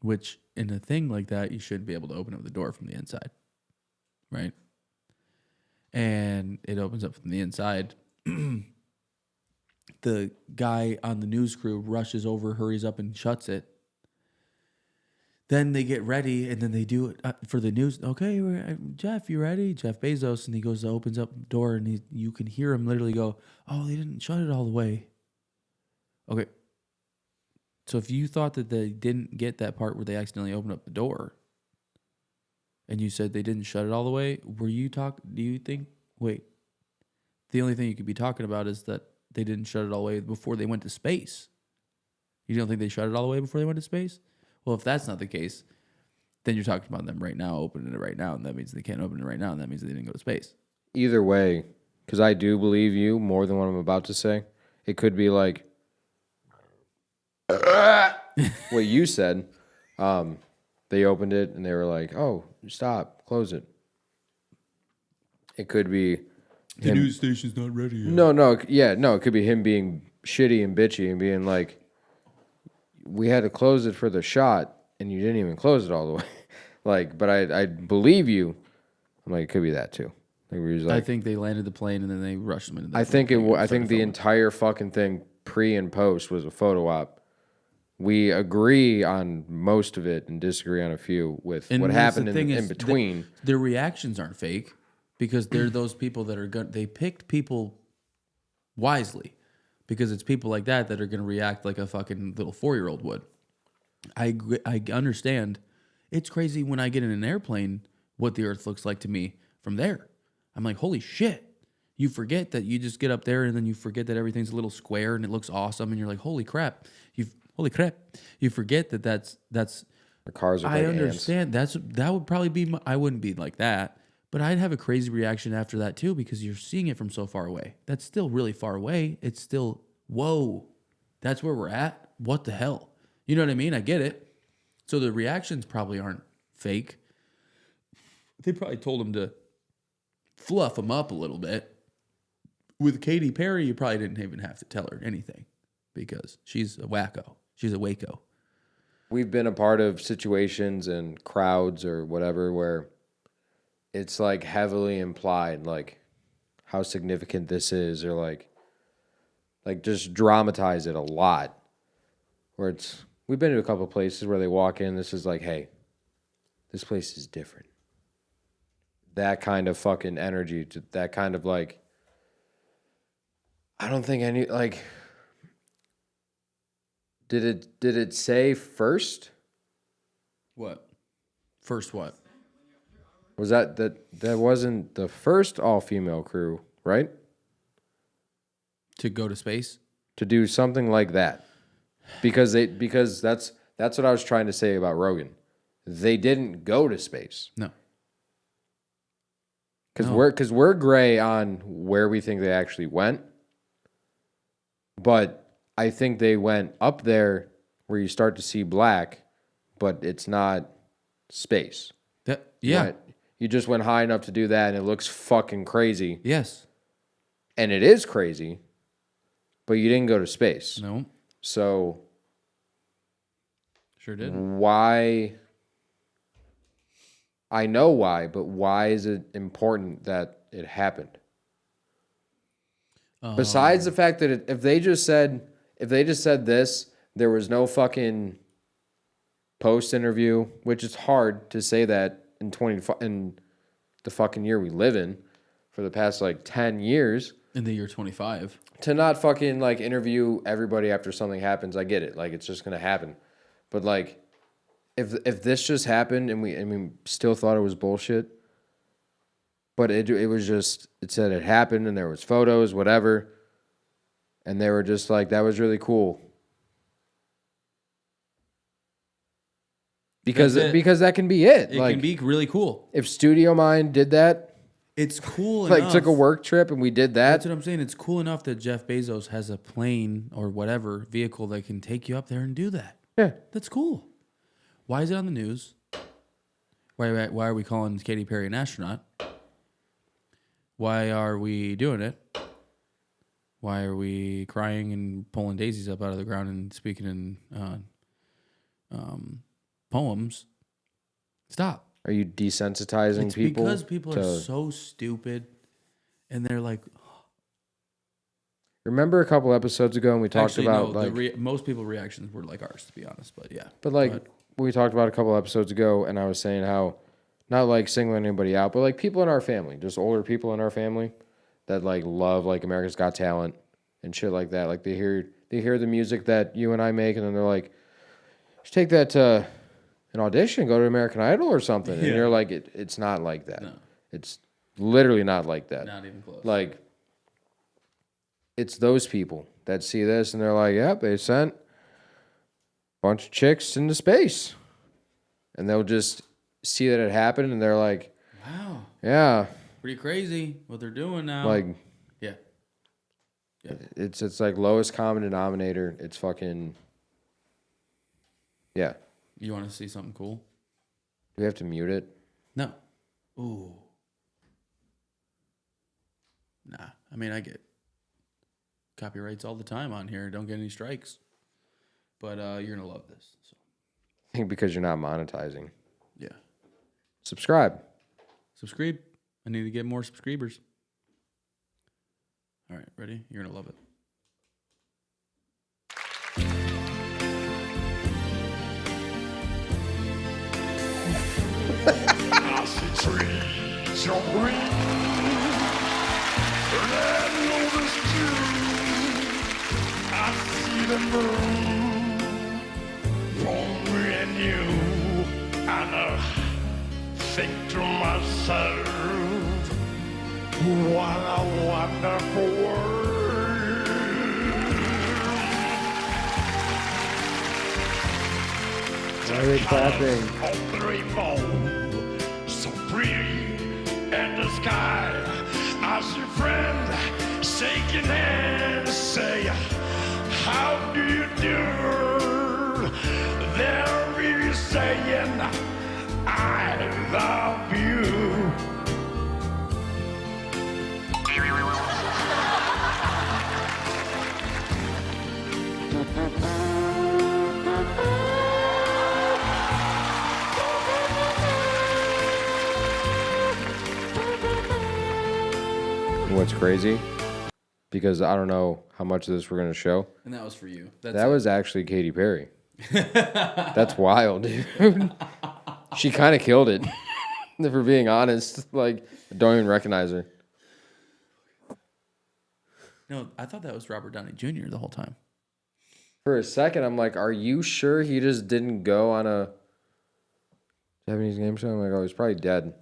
which in a thing like that, you shouldn't be able to open up the door from the inside, right? And it opens up from the inside. The guy on the news crew rushes over, hurries up, and shuts it. Then they get ready, and then they do it for the news. Okay, Jeff, you ready? Jeff Bezos, and he goes, opens up the door, and you can hear him literally go, "Oh, they didn't shut it all the way." Okay. So if you thought that they didn't get that part where they accidentally opened up the door, and you said they didn't shut it all the way, do you think, wait, the only thing you could be talking about is that they didn't shut it all the way before they went to space. You don't think they shut it all the way before they went to space? Well, if that's not the case, then you're talking about them right now, opening it right now, and that means they can't open it right now, and that means they didn't go to space. Either way, because I do believe you more than what I'm about to say. It could be like what you said. They opened it and they were like, "Oh, stop, close it." It could be The news station's not ready yet. No. It could be him being shitty and bitchy and being like, "We had to close it for the shot, and you didn't even close it all the way." Like, but I believe you. I'm like, it could be that too. I think they landed the plane and then they rushed them into the I think the entire fucking thing pre and post was a photo op. We agree on most of it and disagree on a few with what happened in between. Their reactions aren't fake because they're those people that are they picked people wisely because it's people like that are going to react like a fucking little 4-year-old would. I understand. It's crazy when I get in an airplane what the earth looks like to me from there. I'm like, holy shit. You forget that you just get up there and then you forget that everything's a little square and it looks awesome and you're like, holy crap. You forget that that's the cars are I like understand. ants. That would probably be I wouldn't be like that, but I'd have a crazy reaction after that too because you're seeing it from so far away. That's still really far away. It's still whoa. That's where we're at. What the hell? You know what I mean? I get it. So the reactions probably aren't fake. They probably told him to fluff them up a little bit. With Katy Perry, you probably didn't even have to tell her anything because she's a wacko. She's a Waco. We've been a part of situations and crowds or whatever where it's like heavily implied, like how significant this is, or like just dramatize it a lot. Where we've been to a couple of places where they walk in, this is like, hey, this place is different. That kind of fucking energy, that kind of like, I don't think any, like, did it say first? What? First what? Was that wasn't the first all-female crew, right? To go to space? To do something like that. Because that's what I was trying to say about Rogan. They didn't go to space. No. Because we're gray on where we think they actually went. But I think they went up there where you start to see black, but it's not space. Yeah. Right. You just went high enough to do that, and it looks fucking crazy. Yes. And it is crazy, but you didn't go to space. No. So Sure did. why? I know why, but why is it important that it happened? Besides the fact that if they just said this, there was no fucking post interview, which is hard to say that in the fucking year we live in, for the past like 10 years. In the year 25. To not fucking like interview everybody after something happens, I get it. Like it's just gonna happen. But like if this just happened and we still thought it was bullshit, but it was just, it said it happened and there was photos, whatever, and they were just like, that was really cool. Because that can be it. It like, can be really cool. If Studio Mind did that, it's cool like enough. took a work trip and we did that. That's what I'm saying. It's cool enough that Jeff Bezos has a plane or whatever vehicle that can take you up there and do that. Yeah. That's cool. Why is it on the news? Why are we calling Katy Perry an astronaut? Why are we doing it? Why are we crying and pulling daisies up out of the ground and speaking in poems? Stop. Are you desensitizing It's people? because people are so stupid, and they're like. Remember a couple episodes ago when we talked Actually, about no, like most people's reactions were like ours, to be honest. But yeah. But like we talked about a couple episodes ago, and I was saying how, not like singling anybody out, but like people in our family, just older people in our family that like love like America's Got Talent and shit like that. Like they hear the music that you and I make, and then they're like, "You should take that to an audition, go to American Idol or something." And you're like, it's not like that. No. It's literally not like that. Not even close. Like, it's those people that see this and they're like, "Yep, they sent a bunch of chicks into space," and they'll just see that it happened, and they're like, "Wow, yeah, pretty crazy what they're doing now." Like, yeah. It's like lowest common denominator. It's fucking, yeah. You want to see something cool? Do we have to mute it? No. Ooh. Nah. I mean, I get copyrights all the time on here. Don't get any strikes. But you're gonna love this. So. I think because you're not monetizing. Yeah. Subscribe. I need to get more subscribers. All right, ready? You're gonna love it. I see trees of green, red lotus too. I see the moon for me and you, and I think to myself, what a wonderful world. Why are they clapping? Of the rainbow, so pretty in the sky. I see friends shaking hands, say, how do you do? They're really saying, I love you. What's crazy? Because I don't know how much of this we're gonna show. And that was for you. That was actually Katy Perry. That's wild, dude. She kind of killed it. If we're being honest, like, I don't even recognize her. No, I thought that was Robert Downey Jr. the whole time. For a second, I'm like, are you sure he just didn't go on a Japanese game show? I'm like, oh, he's probably dead.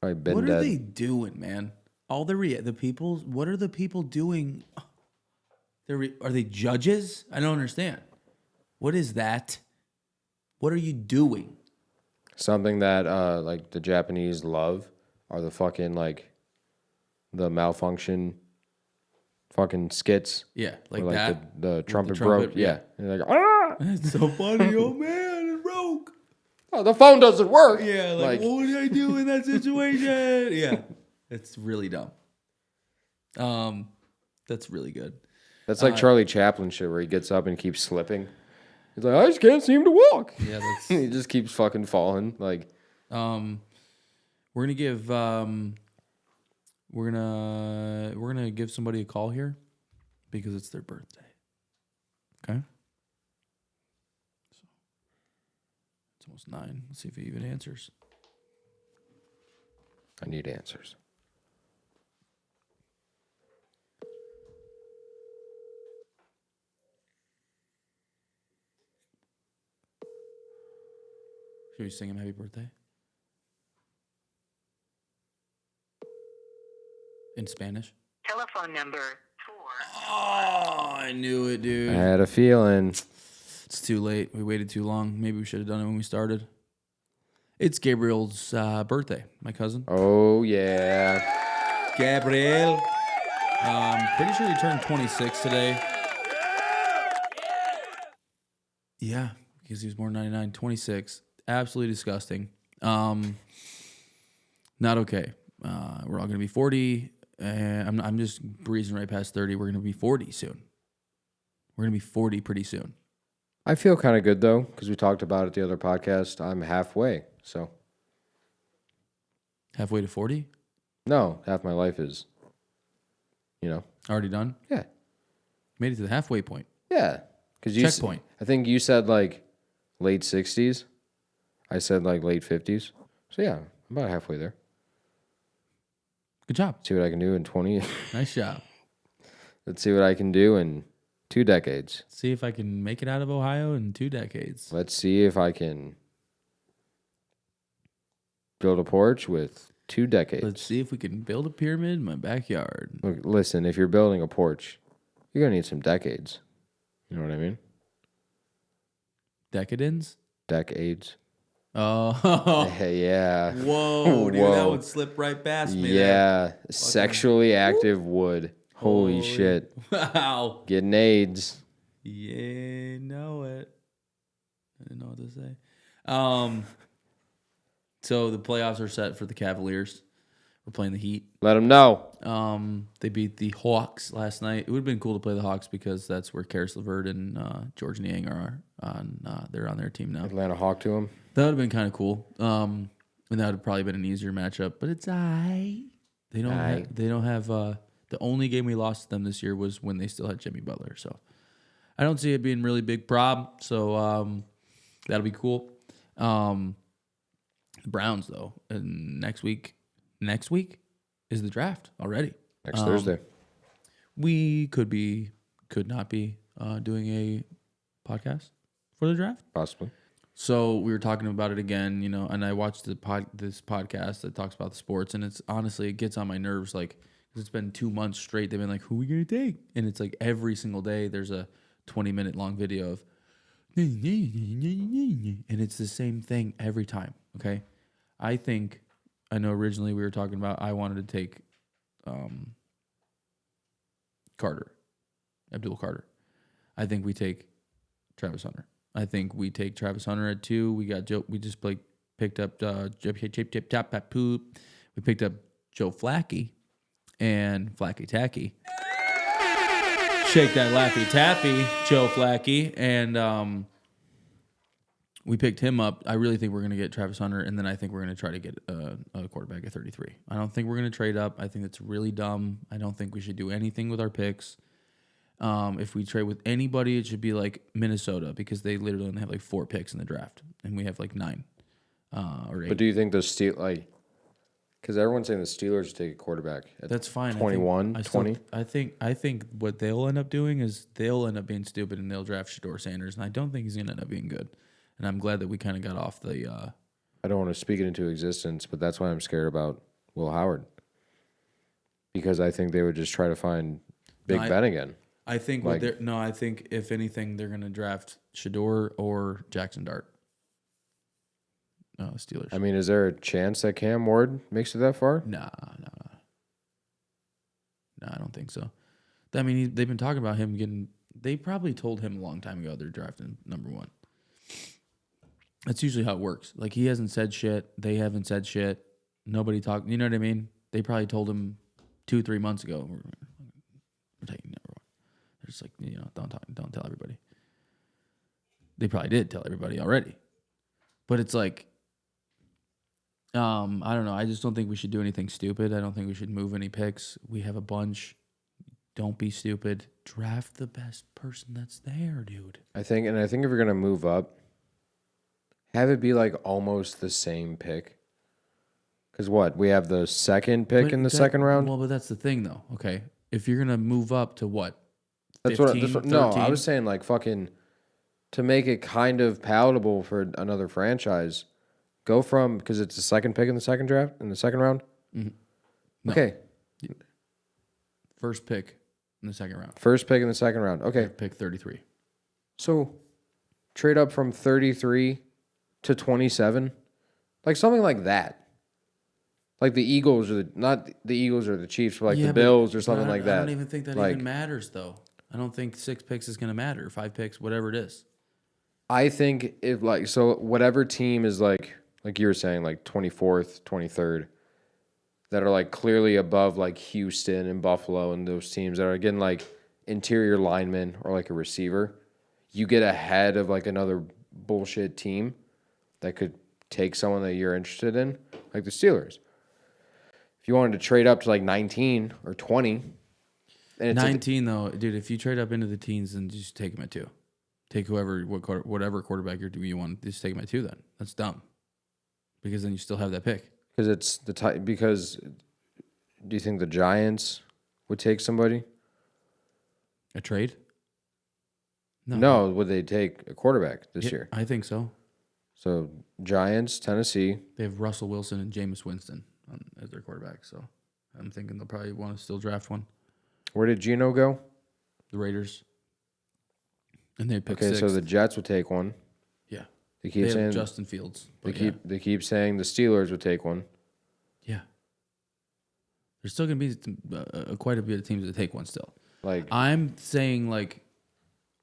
Probably been What dead. are they doing, man? All the people. What are the people doing? Are they judges? I don't understand. What is that? What are you doing? Something that like the Japanese love are the fucking like the malfunction fucking skits. Yeah, like where, that. The trumpet trumpet, broke. Yeah. And they're like, ah! It's so funny. Oh man, it broke. oh, the phone doesn't work. Yeah, like what did I do in that situation? Yeah, it's really dumb. That's really good. That's like Charlie Chaplin shit where he gets up and keeps slipping. He's like, I just can't seem to walk. Yeah, that's. He just keeps fucking falling. Like, we're gonna give we're gonna give somebody a call here because it's their birthday. Okay. So it's almost 9. Let's see if he even answers. I need answers. Should we sing him happy birthday? In Spanish? Telephone number 4. Oh, I knew it, dude. I had a feeling. It's too late. We waited too long. Maybe we should have done it when we started. It's Gabriel's birthday, my cousin. Oh, yeah. Gabriel. Pretty sure he turned 26 today. Yeah, because he was born 99. 26. Absolutely disgusting. Not okay. We're all going to be 40. And I'm just breezing right past 30. We're going to be 40 soon. We're going to be 40 pretty soon. I feel kind of good, though, because we talked about it the other podcast. I'm halfway, so. Halfway to 40? No, half my life is, Already done? Yeah. Made it to the halfway point. Yeah. Because Checkpoint. I think you said, like, late 60s. I said, like, late 50s. So, yeah, I'm about halfway there. Good job. See what I can do in 20. Nice job. Let's see what I can do in 2 decades. See if I can make it out of Ohio in 2 decades. Let's see if I can build a porch with 2 decades. Let's see if we can build a pyramid in my backyard. Look, listen, if you're building a porch, you're going to need some decades. You know what I mean? Decadence? Decades. Oh. Yeah. Whoa, dude, that would slip right past me. Yeah. There. Sexually active wood. Holy shit. Wow. Getting AIDS. Yeah, know it. I didn't know what to say. So the playoffs are set for the Cavaliers. We're playing the Heat. Let them know. They beat the Hawks last night. It would have been cool to play the Hawks because that's where Karis LeVert and George Niang are on. They're on their team now. Atlanta Hawk to them. That would have been kind of cool. And that would have probably been an easier matchup. But it's They don't have. The only game we lost to them this year was when they still had Jimmy Butler. So I don't see it being a really big problem. So that'll be cool. The Browns though, and next week is the draft already. Next Thursday. We could not be doing a podcast for the draft. Possibly. So we were talking about it again, and I watched this podcast that talks about the sports, and it's honestly, it gets on my nerves, like, 'cause it's been 2 months straight. They've been like, who are we going to take? And it's like every single day there's a 20-minute long video of, and it's the same thing every time, okay? I know originally we were talking about, I wanted to take Abdul Carter. I think we take Travis Hunter. I think we take Travis Hunter at 2. We got Joe. We just picked up we picked up Joe Flacco and Flacky Tacky. Shake that Laffy Taffy, Joe Flacco, and we picked him up. I really think we're going to get Travis Hunter, and then I think we're going to try to get a quarterback at 33. I don't think we're going to trade up. I think that's really dumb. I don't think we should do anything with our picks. If we trade with anybody, it should be like Minnesota because they literally only have like 4 picks in the draft, and we have like 9 or 8. But do you think the Steelers, because everyone's saying the Steelers take a quarterback at that's fine. 21, 20? I think what they'll end up doing is they'll end up being stupid and they'll draft Shedeur Sanders, and I don't think he's going to end up being good. And I'm glad that we kind of got off the... I don't want to speak it into existence, but that's why I'm scared about Will Howard. Because I think they would just try to find Big Ben again. I think I think if anything, they're going to draft Shedeur or Jackson Dart. No, Steelers. I mean, is there a chance that Cam Ward makes it that far? No, I don't think so. I mean, they've been talking about him getting... They probably told him a long time ago they're drafting number 1. That's usually how it works. Like, he hasn't said shit. They haven't said shit. Nobody talked. You know what I mean? They probably told him 2-3 months ago. We're taking everyone. They're just like, don't tell everybody. They probably did tell everybody already. But it's like, I don't know. I just don't think we should do anything stupid. I don't think we should move any picks. We have a bunch. Don't be stupid. Draft the best person that's there, dude. I think if you're going to move up, have it be like almost the same pick. Because what? We have the second pick in the second round? Well, but that's the thing, though. Okay. If you're going to move up to what? That's 15, what. No, I was saying like fucking to make it kind of palatable for another franchise. Go from, because it's the second pick in the second draft, in the second round? Mm-hmm. No. Okay. First pick in the second round. First pick in the second round. Okay. Pick 33. So trade up from 33 to 27. Like something like that. Like the Eagles, or not the Eagles or the Chiefs, but like the Bills or something like that. I don't even think that even matters, though. I don't think 6 picks is going to matter. 5 picks, whatever it is. I think if like, so whatever team is like you were saying, like 24th, 23rd, that are like clearly above like Houston and Buffalo and those teams that are getting like interior linemen or like a receiver, you get ahead of like another bullshit team that could take someone that you're interested in, like the Steelers. If you wanted to trade up to like 19 or 20. And it's 19, though, dude, if you trade up into the teens, then just take them at 2. Take whatever quarterback you want, just take them at 2 then. That's dumb. Because then you still have that pick. Because it's the type. Because do you think the Giants would take somebody? A trade? No, would they take a quarterback this year? I think so. So Giants, Tennessee. They have Russell Wilson and Jameis Winston as their quarterback. So I'm thinking they'll probably want to still draft one. Where did Geno go? The Raiders. And they pick 6th. Okay, so the Jets would take one. Yeah. They keep saying Justin Fields. They keep saying the Steelers would take one. Yeah. There's still going to be quite a bit of teams that take one still. Like, I'm saying, like,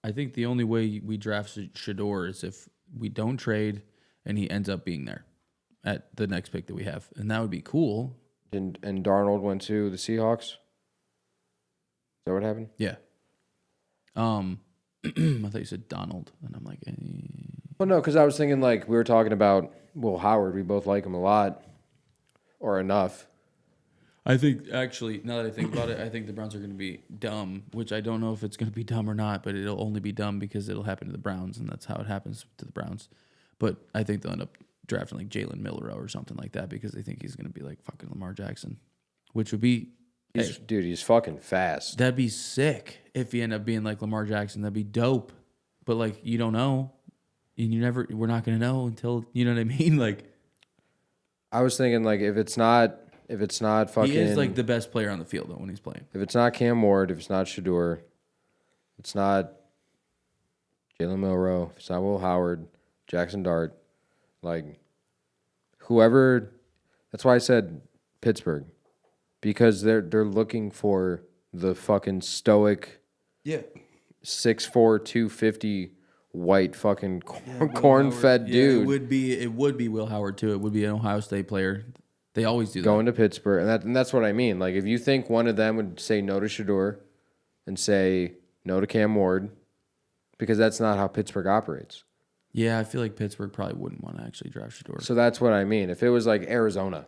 I think the only way we draft Shador is if we don't trade and he ends up being there at the next pick that we have. And that would be cool. And Darnold went to the Seahawks? Is that what happened? Yeah. I thought you said Donald, and I'm like, Well, no, because I was thinking like we were talking about Will Howard. We both like him a lot, or enough. I think, actually, now that I think about it, I think the Browns are going to be dumb, which I don't know if it's going to be dumb or not, but it'll only be dumb because it'll happen to the Browns, and that's how it happens to the Browns. But I think they'll end up drafting like Jalen Milroe or something like that because they think he's going to be like fucking Lamar Jackson, which would be... Dude, he's fucking fast. That'd be sick if he ended up being like Lamar Jackson. That'd be dope. But like, you don't know, and we're not going to know until, you know what I mean? Like, I was thinking like if it's not fucking... He is like the best player on the field though when he's playing. If it's not Cam Ward, if it's not Shador, it's not Jalen Milroe, if it's not Will Howard, Jackson Dart, like whoever. That's why I said Pittsburgh, because they're looking for the fucking stoic, 6'4", 250 white fucking corn-fed dude. It would be Will Howard too. It would be an Ohio State player. They always do that. Going to Pittsburgh, and that's what I mean. Like if you think one of them would say no to Shador and say no to Cam Ward, because that's not how Pittsburgh operates. Yeah, I feel like Pittsburgh probably wouldn't want to actually draft Shador. So that's what I mean. If it was like Arizona,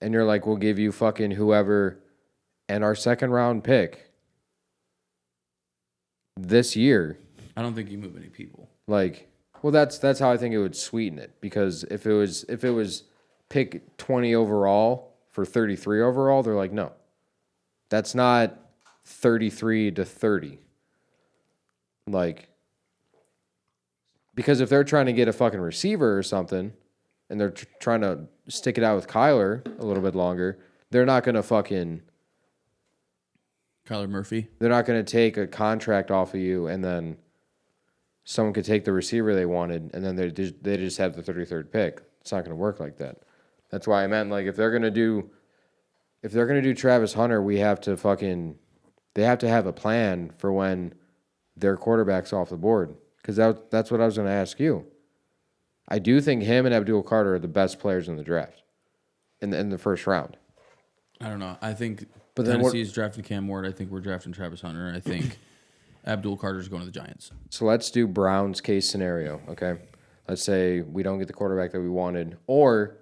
and you're like, we'll give you fucking whoever and our second round pick this year. I don't think you move any people. Like, well, that's how I think it would sweeten it. Because if it was pick 20 overall for 33 overall, they're like, no, that's not 33 to 30. Like, because if they're trying to get a fucking receiver or something, and they're trying to stick it out with Kyler a little bit longer, they're not going to fucking... Kyler Murphy? They're not going to take a contract off of you, and then someone could take the receiver they wanted, and then they just have the 33rd pick. It's not going to work like that. That's why I meant, like, if they're going to do Travis Hunter, they have to have a plan for when their quarterback's off the board. Because that's what I was going to ask you. I do think him and Abdul Carter are the best players in the draft in the first round. I don't know. I think But then Tennessee is drafting Cam Ward. I think we're drafting Travis Hunter. I think Abdul Carter's going to the Giants. So let's do Brown's case scenario, okay? Let's say we don't get the quarterback that we wanted, or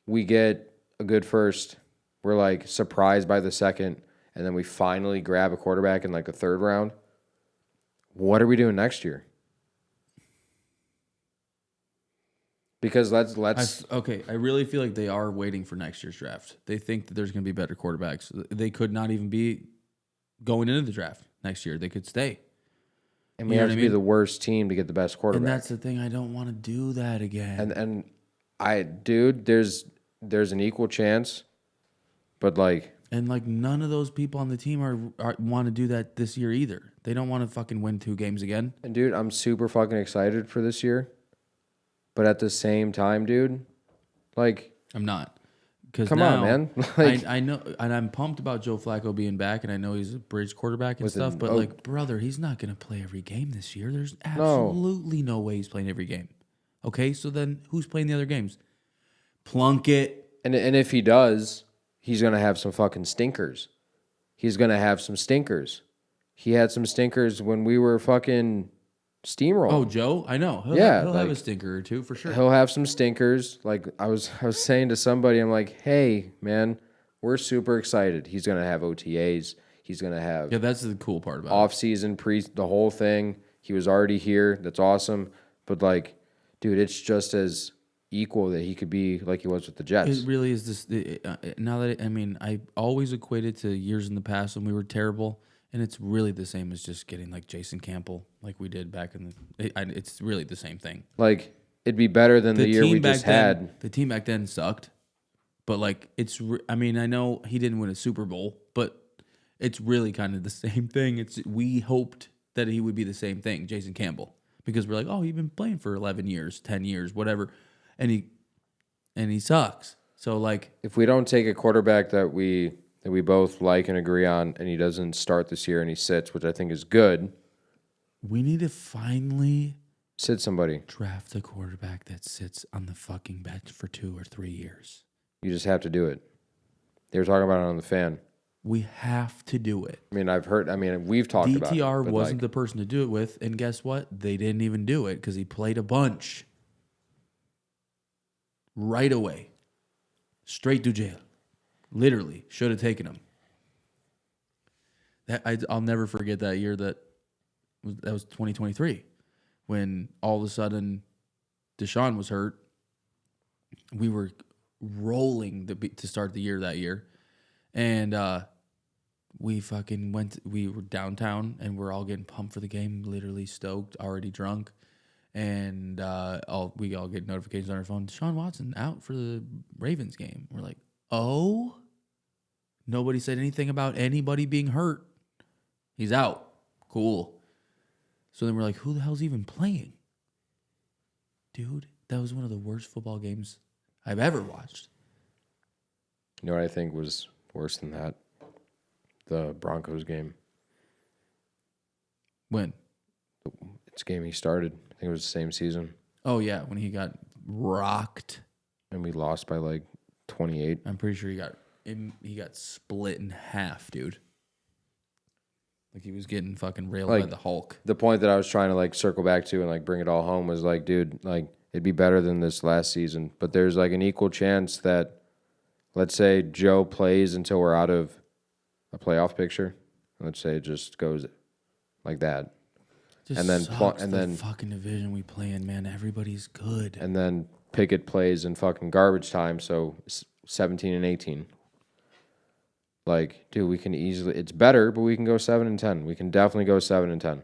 we get a good first. We're like surprised by the second, and then we finally grab a quarterback in like the third round. What are we doing next year? Because let's okay. I really feel like they are waiting for next year's draft. They think that there's going to be better quarterbacks. They could not even be going into the draft next year. They could stay. and we have to be the worst team to get the best quarterback. And that's the thing. I don't want to do that again. And dude, there's an equal chance, but like. And like none of those people on the team are want to do that this year either. They don't want to fucking win 2 games again. And dude, I'm super fucking excited for this year. But at the same time, dude, like I'm not. Because come on, man. Like, I know, and I'm pumped about Joe Flacco being back, and I know he's a bridge quarterback and stuff. But like, brother, he's not going to play every game this year. There's absolutely no way he's playing every game. Okay, so then who's playing the other games? Plunkett. And if he does, he's going to have some fucking stinkers. He's going to have some stinkers. He had some stinkers when we were fucking steamroll. Oh, Joe, I know. He'll have a stinker or two for sure. He'll have some stinkers. Like I was saying to somebody, I'm like, hey man, we're super excited. He's gonna have OTAs. He's gonna have that's the cool part about off season, the whole thing. He was already here. That's awesome. But like, dude, it's just as equal that he could be like he was with the Jets. It really is this. Now that I always equated to years in the past when we were terrible. And it's really the same as just getting like Jason Campbell, like we did back in the. It's really the same thing. Like it'd be better than the year we just had. The team back then sucked, but like it's. I know he didn't win a Super Bowl, but it's really kind of the same thing. We hoped that he would be the same thing, Jason Campbell, because we're like, oh, he's been playing for 11 years, 10 years, whatever, and he sucks. So like, if we don't take a quarterback that we both like and agree on, and he doesn't start this year and he sits, which I think is good. We need to finally sit somebody. Draft a quarterback that sits on the fucking bench for 2 or 3 years. You just have to do it. They were talking about it on the Fan. We have to do it. We've talked about it. DTR wasn't the person to do it with, and guess what? They didn't even do it because he played a bunch. Right away. Straight to jail. Literally, should have taken him. I'll never forget that year that was 2023, when all of a sudden Deshaun was hurt. We were rolling to start the year that year, and we were downtown, and we're all getting pumped for the game, literally stoked, already drunk, and we all get notifications on our phone. Deshaun Watson out for the Ravens game. We're like, oh, nobody said anything about anybody being hurt. He's out. Cool. So then we're like, who the hell's even playing? Dude, that was one of the worst football games I've ever watched. You know what I think was worse than that? The Broncos game. When? It's a game he started. I think it was the same season. Oh, yeah, when he got rocked. And we lost by like 28. I'm pretty sure he got split in half, dude. Like he was getting fucking railed by the Hulk. The point that I was trying to like circle back to and like bring it all home was like, dude, like it'd be better than this last season. But there's like an equal chance that, let's say Joe plays until we're out of a playoff picture. Let's say it just goes like that. And then the fucking division we play in, man. Everybody's good. And then Pickett plays in fucking garbage time, so 17 and 18. Like, dude, we can easily. It's better, but we can go 7-10. We can definitely go 7-10.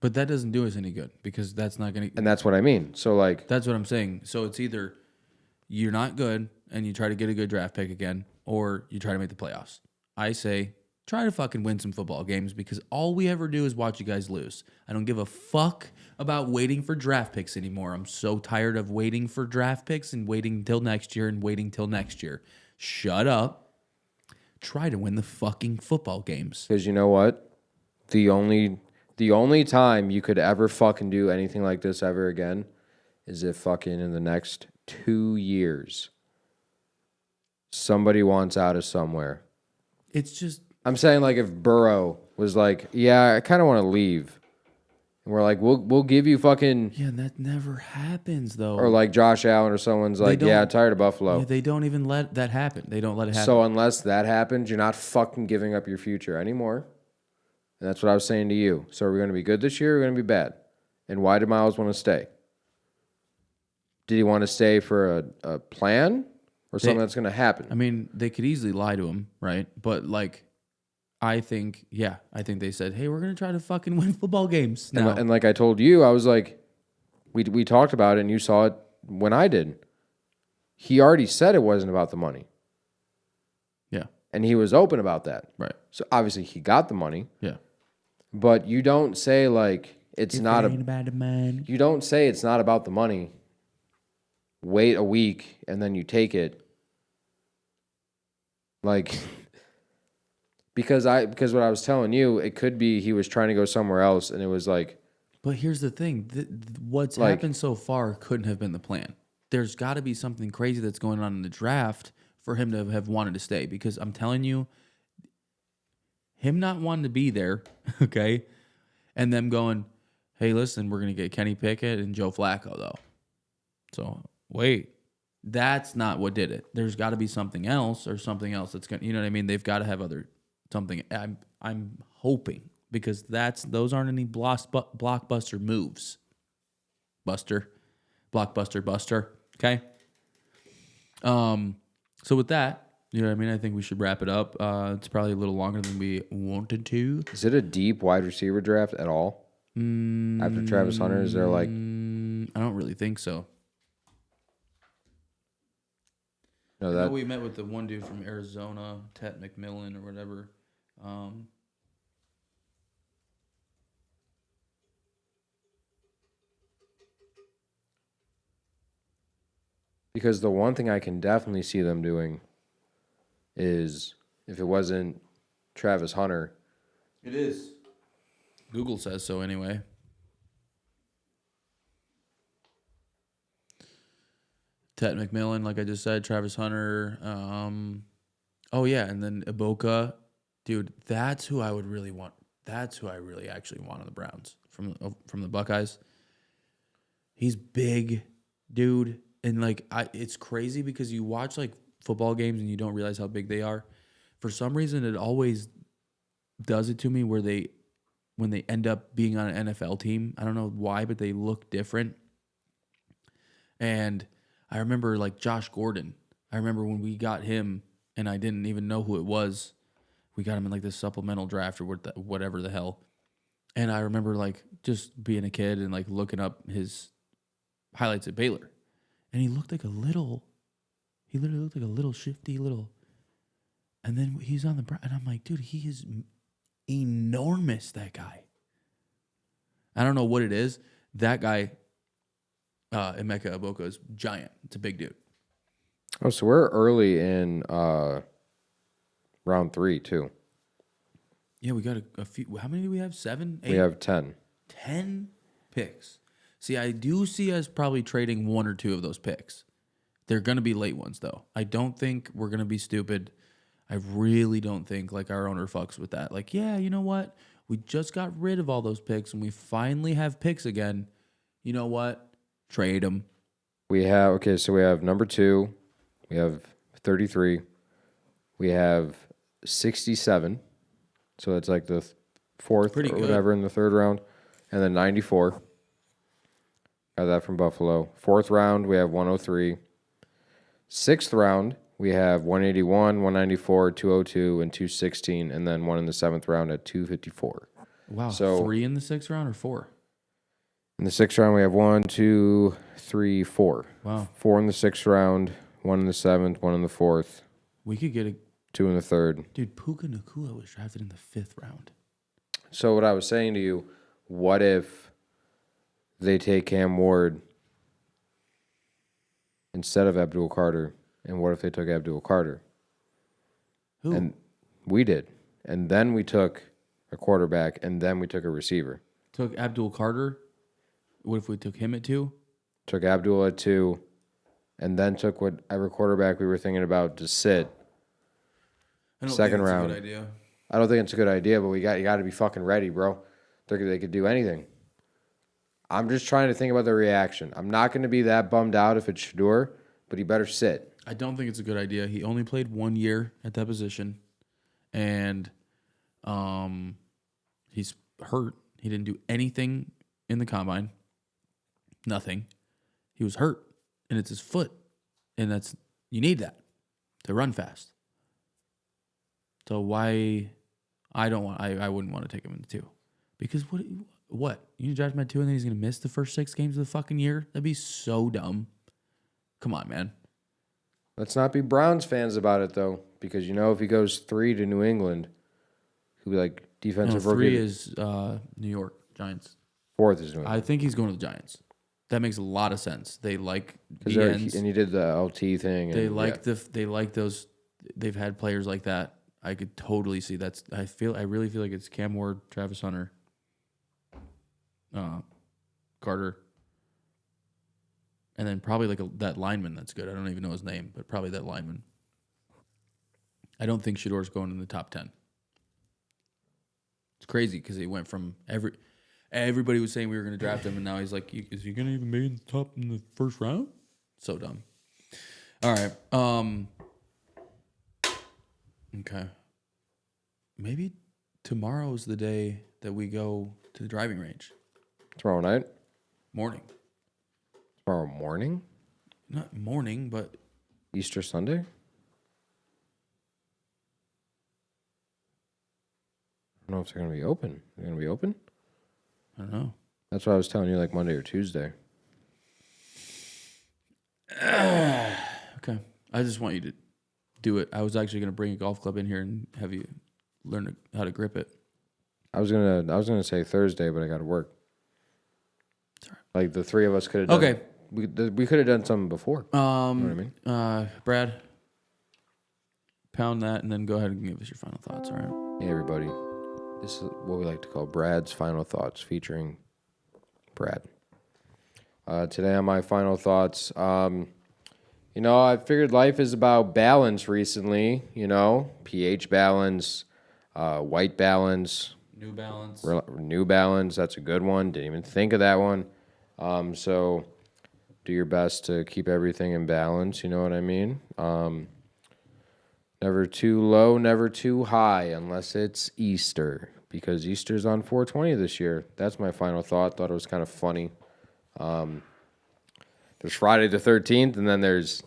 But that doesn't do us any good because that's not going to. And that's what I mean. So like, that's what I'm saying. So it's either you're not good and you try to get a good draft pick again, or you try to make the playoffs. I say try to fucking win some football games because all we ever do is watch you guys lose. I don't give a fuck about waiting for draft picks anymore. I'm so tired of waiting for draft picks and waiting till next year and waiting till next year. Shut up. Try to win the fucking football games. Because you know what? The only time you could ever fucking do anything like this ever again is if fucking in the next 2 years somebody wants out of somewhere. It's just... I'm saying, like, if Burrow was like, yeah, I kind of want to leave. And we're like, we'll give you fucking... Yeah, that never happens, though. Or like Josh Allen or someone's like, yeah, I'm tired of Buffalo. Yeah, they don't even let that happen. They don't let it happen. So unless that happens, you're not fucking giving up your future anymore. And that's what I was saying to you. So are we going to be good this year or are we going to be bad? And why did Miles want to stay? Did he want to stay for a plan or something that's going to happen? I mean, they could easily lie to him, right? But, like, I think they said, hey, we're going to try to fucking win football games now. And like I told you, I was like, we talked about it and you saw it when I did. He already said it wasn't about the money. Yeah. And he was open about that. Right. So obviously he got the money. Yeah. But you don't say like it's not about the money. You don't say it's not about the money. Wait a week and then you take it. Like because what I was telling you, it could be he was trying to go somewhere else and it was like. But here's the thing. What's happened so far couldn't have been the plan. There's got to be something crazy that's going on in the draft for him to have wanted to stay. Because I'm telling you, him not wanting to be there, okay, and them going, hey, listen, we're going to get Kenny Pickett and Joe Flacco, though. So, wait, that's not what did it. There's got to be something else or something else that's going to, you know what I mean? They've got to have something. I'm hoping. Because those aren't any blockbuster moves. Blockbuster, okay? So with that, you know what I mean? I think we should wrap it up. It's probably a little longer than we wanted to. Is it a deep wide receiver draft at all? After Travis Hunter, is there like... I don't really think so. No, I know we met with the one dude from Arizona, Tet McMillan or whatever. Because the one thing I can definitely see them doing is, if it wasn't Travis Hunter... It is. Google says so anyway. Tet McMillan, like I just said, Travis Hunter. Oh, yeah, and then Iboka. Dude, that's who I would really want. That's who I really actually want on the Browns from the Buckeyes. He's big, dude. And, like, it's crazy because you watch, like, football games and you don't realize how big they are. For some reason, it always does it to me when they end up being on an NFL team. I don't know why, but they look different. And I remember, like, Josh Gordon. I remember when we got him, and I didn't even know who it was. We got him in, like, this supplemental draft or whatever the hell. And I remember, like, just being a kid and, like, looking up his highlights at Baylor. And he literally looked like a little shifty little. And then he's on the Browns, and I'm like, dude, he is enormous, that guy. I don't know what it is. That guy, Emeka Iboka, is giant. It's a big dude. Oh, so we're early in round 3, too. Yeah, we got a few. How many do we have? 7, 8? We have 10. 10 picks. See, I do see us probably trading 1 or 2 of those picks. They're going to be late ones, though. I don't think we're going to be stupid. I really don't think, like, our owner fucks with that. Like, yeah, you know what? We just got rid of all those picks, and we finally have picks again. You know what? Trade them. We have number 2. We have 33. We have 67. So that's like the fourth or whatever in the third round. And then 94. Got that from Buffalo. 4th round, we have 103. 6th round, we have 181, 194, 202, and 216. And then one in the 7th round at 254. Wow. So 3 in the 6th round or 4? In the 6th round, we have 1, 2, 3, 4. Wow. 4 in the 6th round, 1 in the 7th, 1 in the 4th. We could get 2 in the 3rd. Dude, Puka Nacua was drafted in the 5th round. So what I was saying to you, what if they take Cam Ward instead of Abdul Carter? And what if they took Abdul Carter? Who? And we did. And then we took a quarterback, and then we took a receiver. Took Abdul Carter? What if we took him at 2? took Abdul at 2, and then took whatever quarterback we were thinking about to sit. I don't Second think it's round. a good idea. I don't think it's a good idea, but you got to be fucking ready, bro. They could do anything. I'm just trying to think about the reaction. I'm not going to be that bummed out if it's Shador, but he better sit. I don't think it's a good idea. He only played 1 year at that position, and he's hurt. He didn't do anything in the combine. Nothing. He was hurt, and it's his foot, and you need that to run fast. So why I wouldn't want to take him in the 2. Because what? You draft him at 2 and then he's going to miss the first 6 games of the fucking year? That'd be so dumb. Come on, man. Let's not be Browns fans about it, though, because, if he goes 3 to New England, he'll be like defensive rookie. 3 is New York Giants. 4th is New England. I think he's going to the Giants. That makes a lot of sense. They like the ends. And he did the LT thing. They like those. They've had players like that. I could totally see that. I really feel like it's Cam Ward, Travis Hunter, Carter, and then probably that lineman that's good. I don't even know his name, but probably that lineman. I don't think Shador's going in the top 10. It's crazy because he went from everybody was saying we were going to draft him, and now he's like, is he going to even be in the top in the first round? So dumb. All right. Okay. Maybe tomorrow's the day that we go to the driving range. Tomorrow night? Morning. Tomorrow morning? Not morning, but Easter Sunday? I don't know if they're going to be open. They're going to be open? I don't know. That's what I was telling you, like Monday or Tuesday. Okay. I just want you to do it. I was actually going to bring a golf club in here and have you learn how to grip it. I was gonna say Thursday, but I got to work. Sorry. Like the 3 of us could have done. Okay. We could have done something before. You know what I mean? Brad, pound that and then go ahead and give us your final thoughts, all right? Hey, everybody. This is what we like to call Brad's Final Thoughts, featuring Brad. Today on my final thoughts, I figured life is about balance recently, pH balance, white balance. New Balance, that's a good one. Didn't even think of that one. So do your best to keep everything in balance, you know what I mean? Never too low, never too high, unless it's Easter, because Easter's on 4/20 this year. That's my final thought. Thought it was kind of funny. There's Friday the 13th, and then there's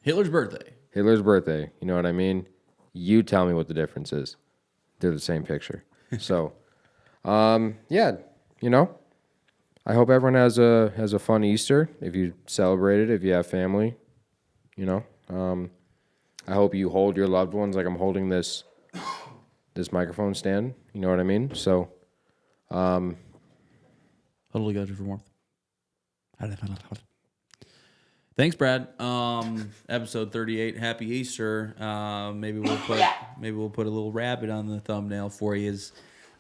Hitler's birthday. Hitler's birthday. You know what I mean? You tell me what the difference is. They're the same picture. So, yeah, I hope everyone has a fun Easter. If you celebrate it, if you have family, I hope you hold your loved ones like I'm holding this microphone stand. You know what I mean? So, huddle together for warmth. Thanks, Brad. Episode 38. Happy Easter. Maybe we'll put a little rabbit on the thumbnail for you.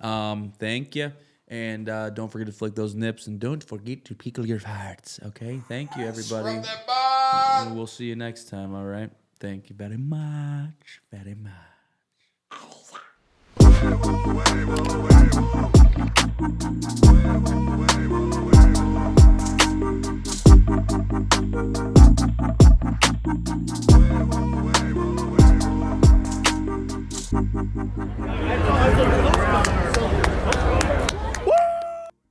Thank you, and don't forget to flick those nips, and don't forget to pickle your farts. Okay. Thank you, everybody. And we'll see you next time. All right. Thank you very much. Very much.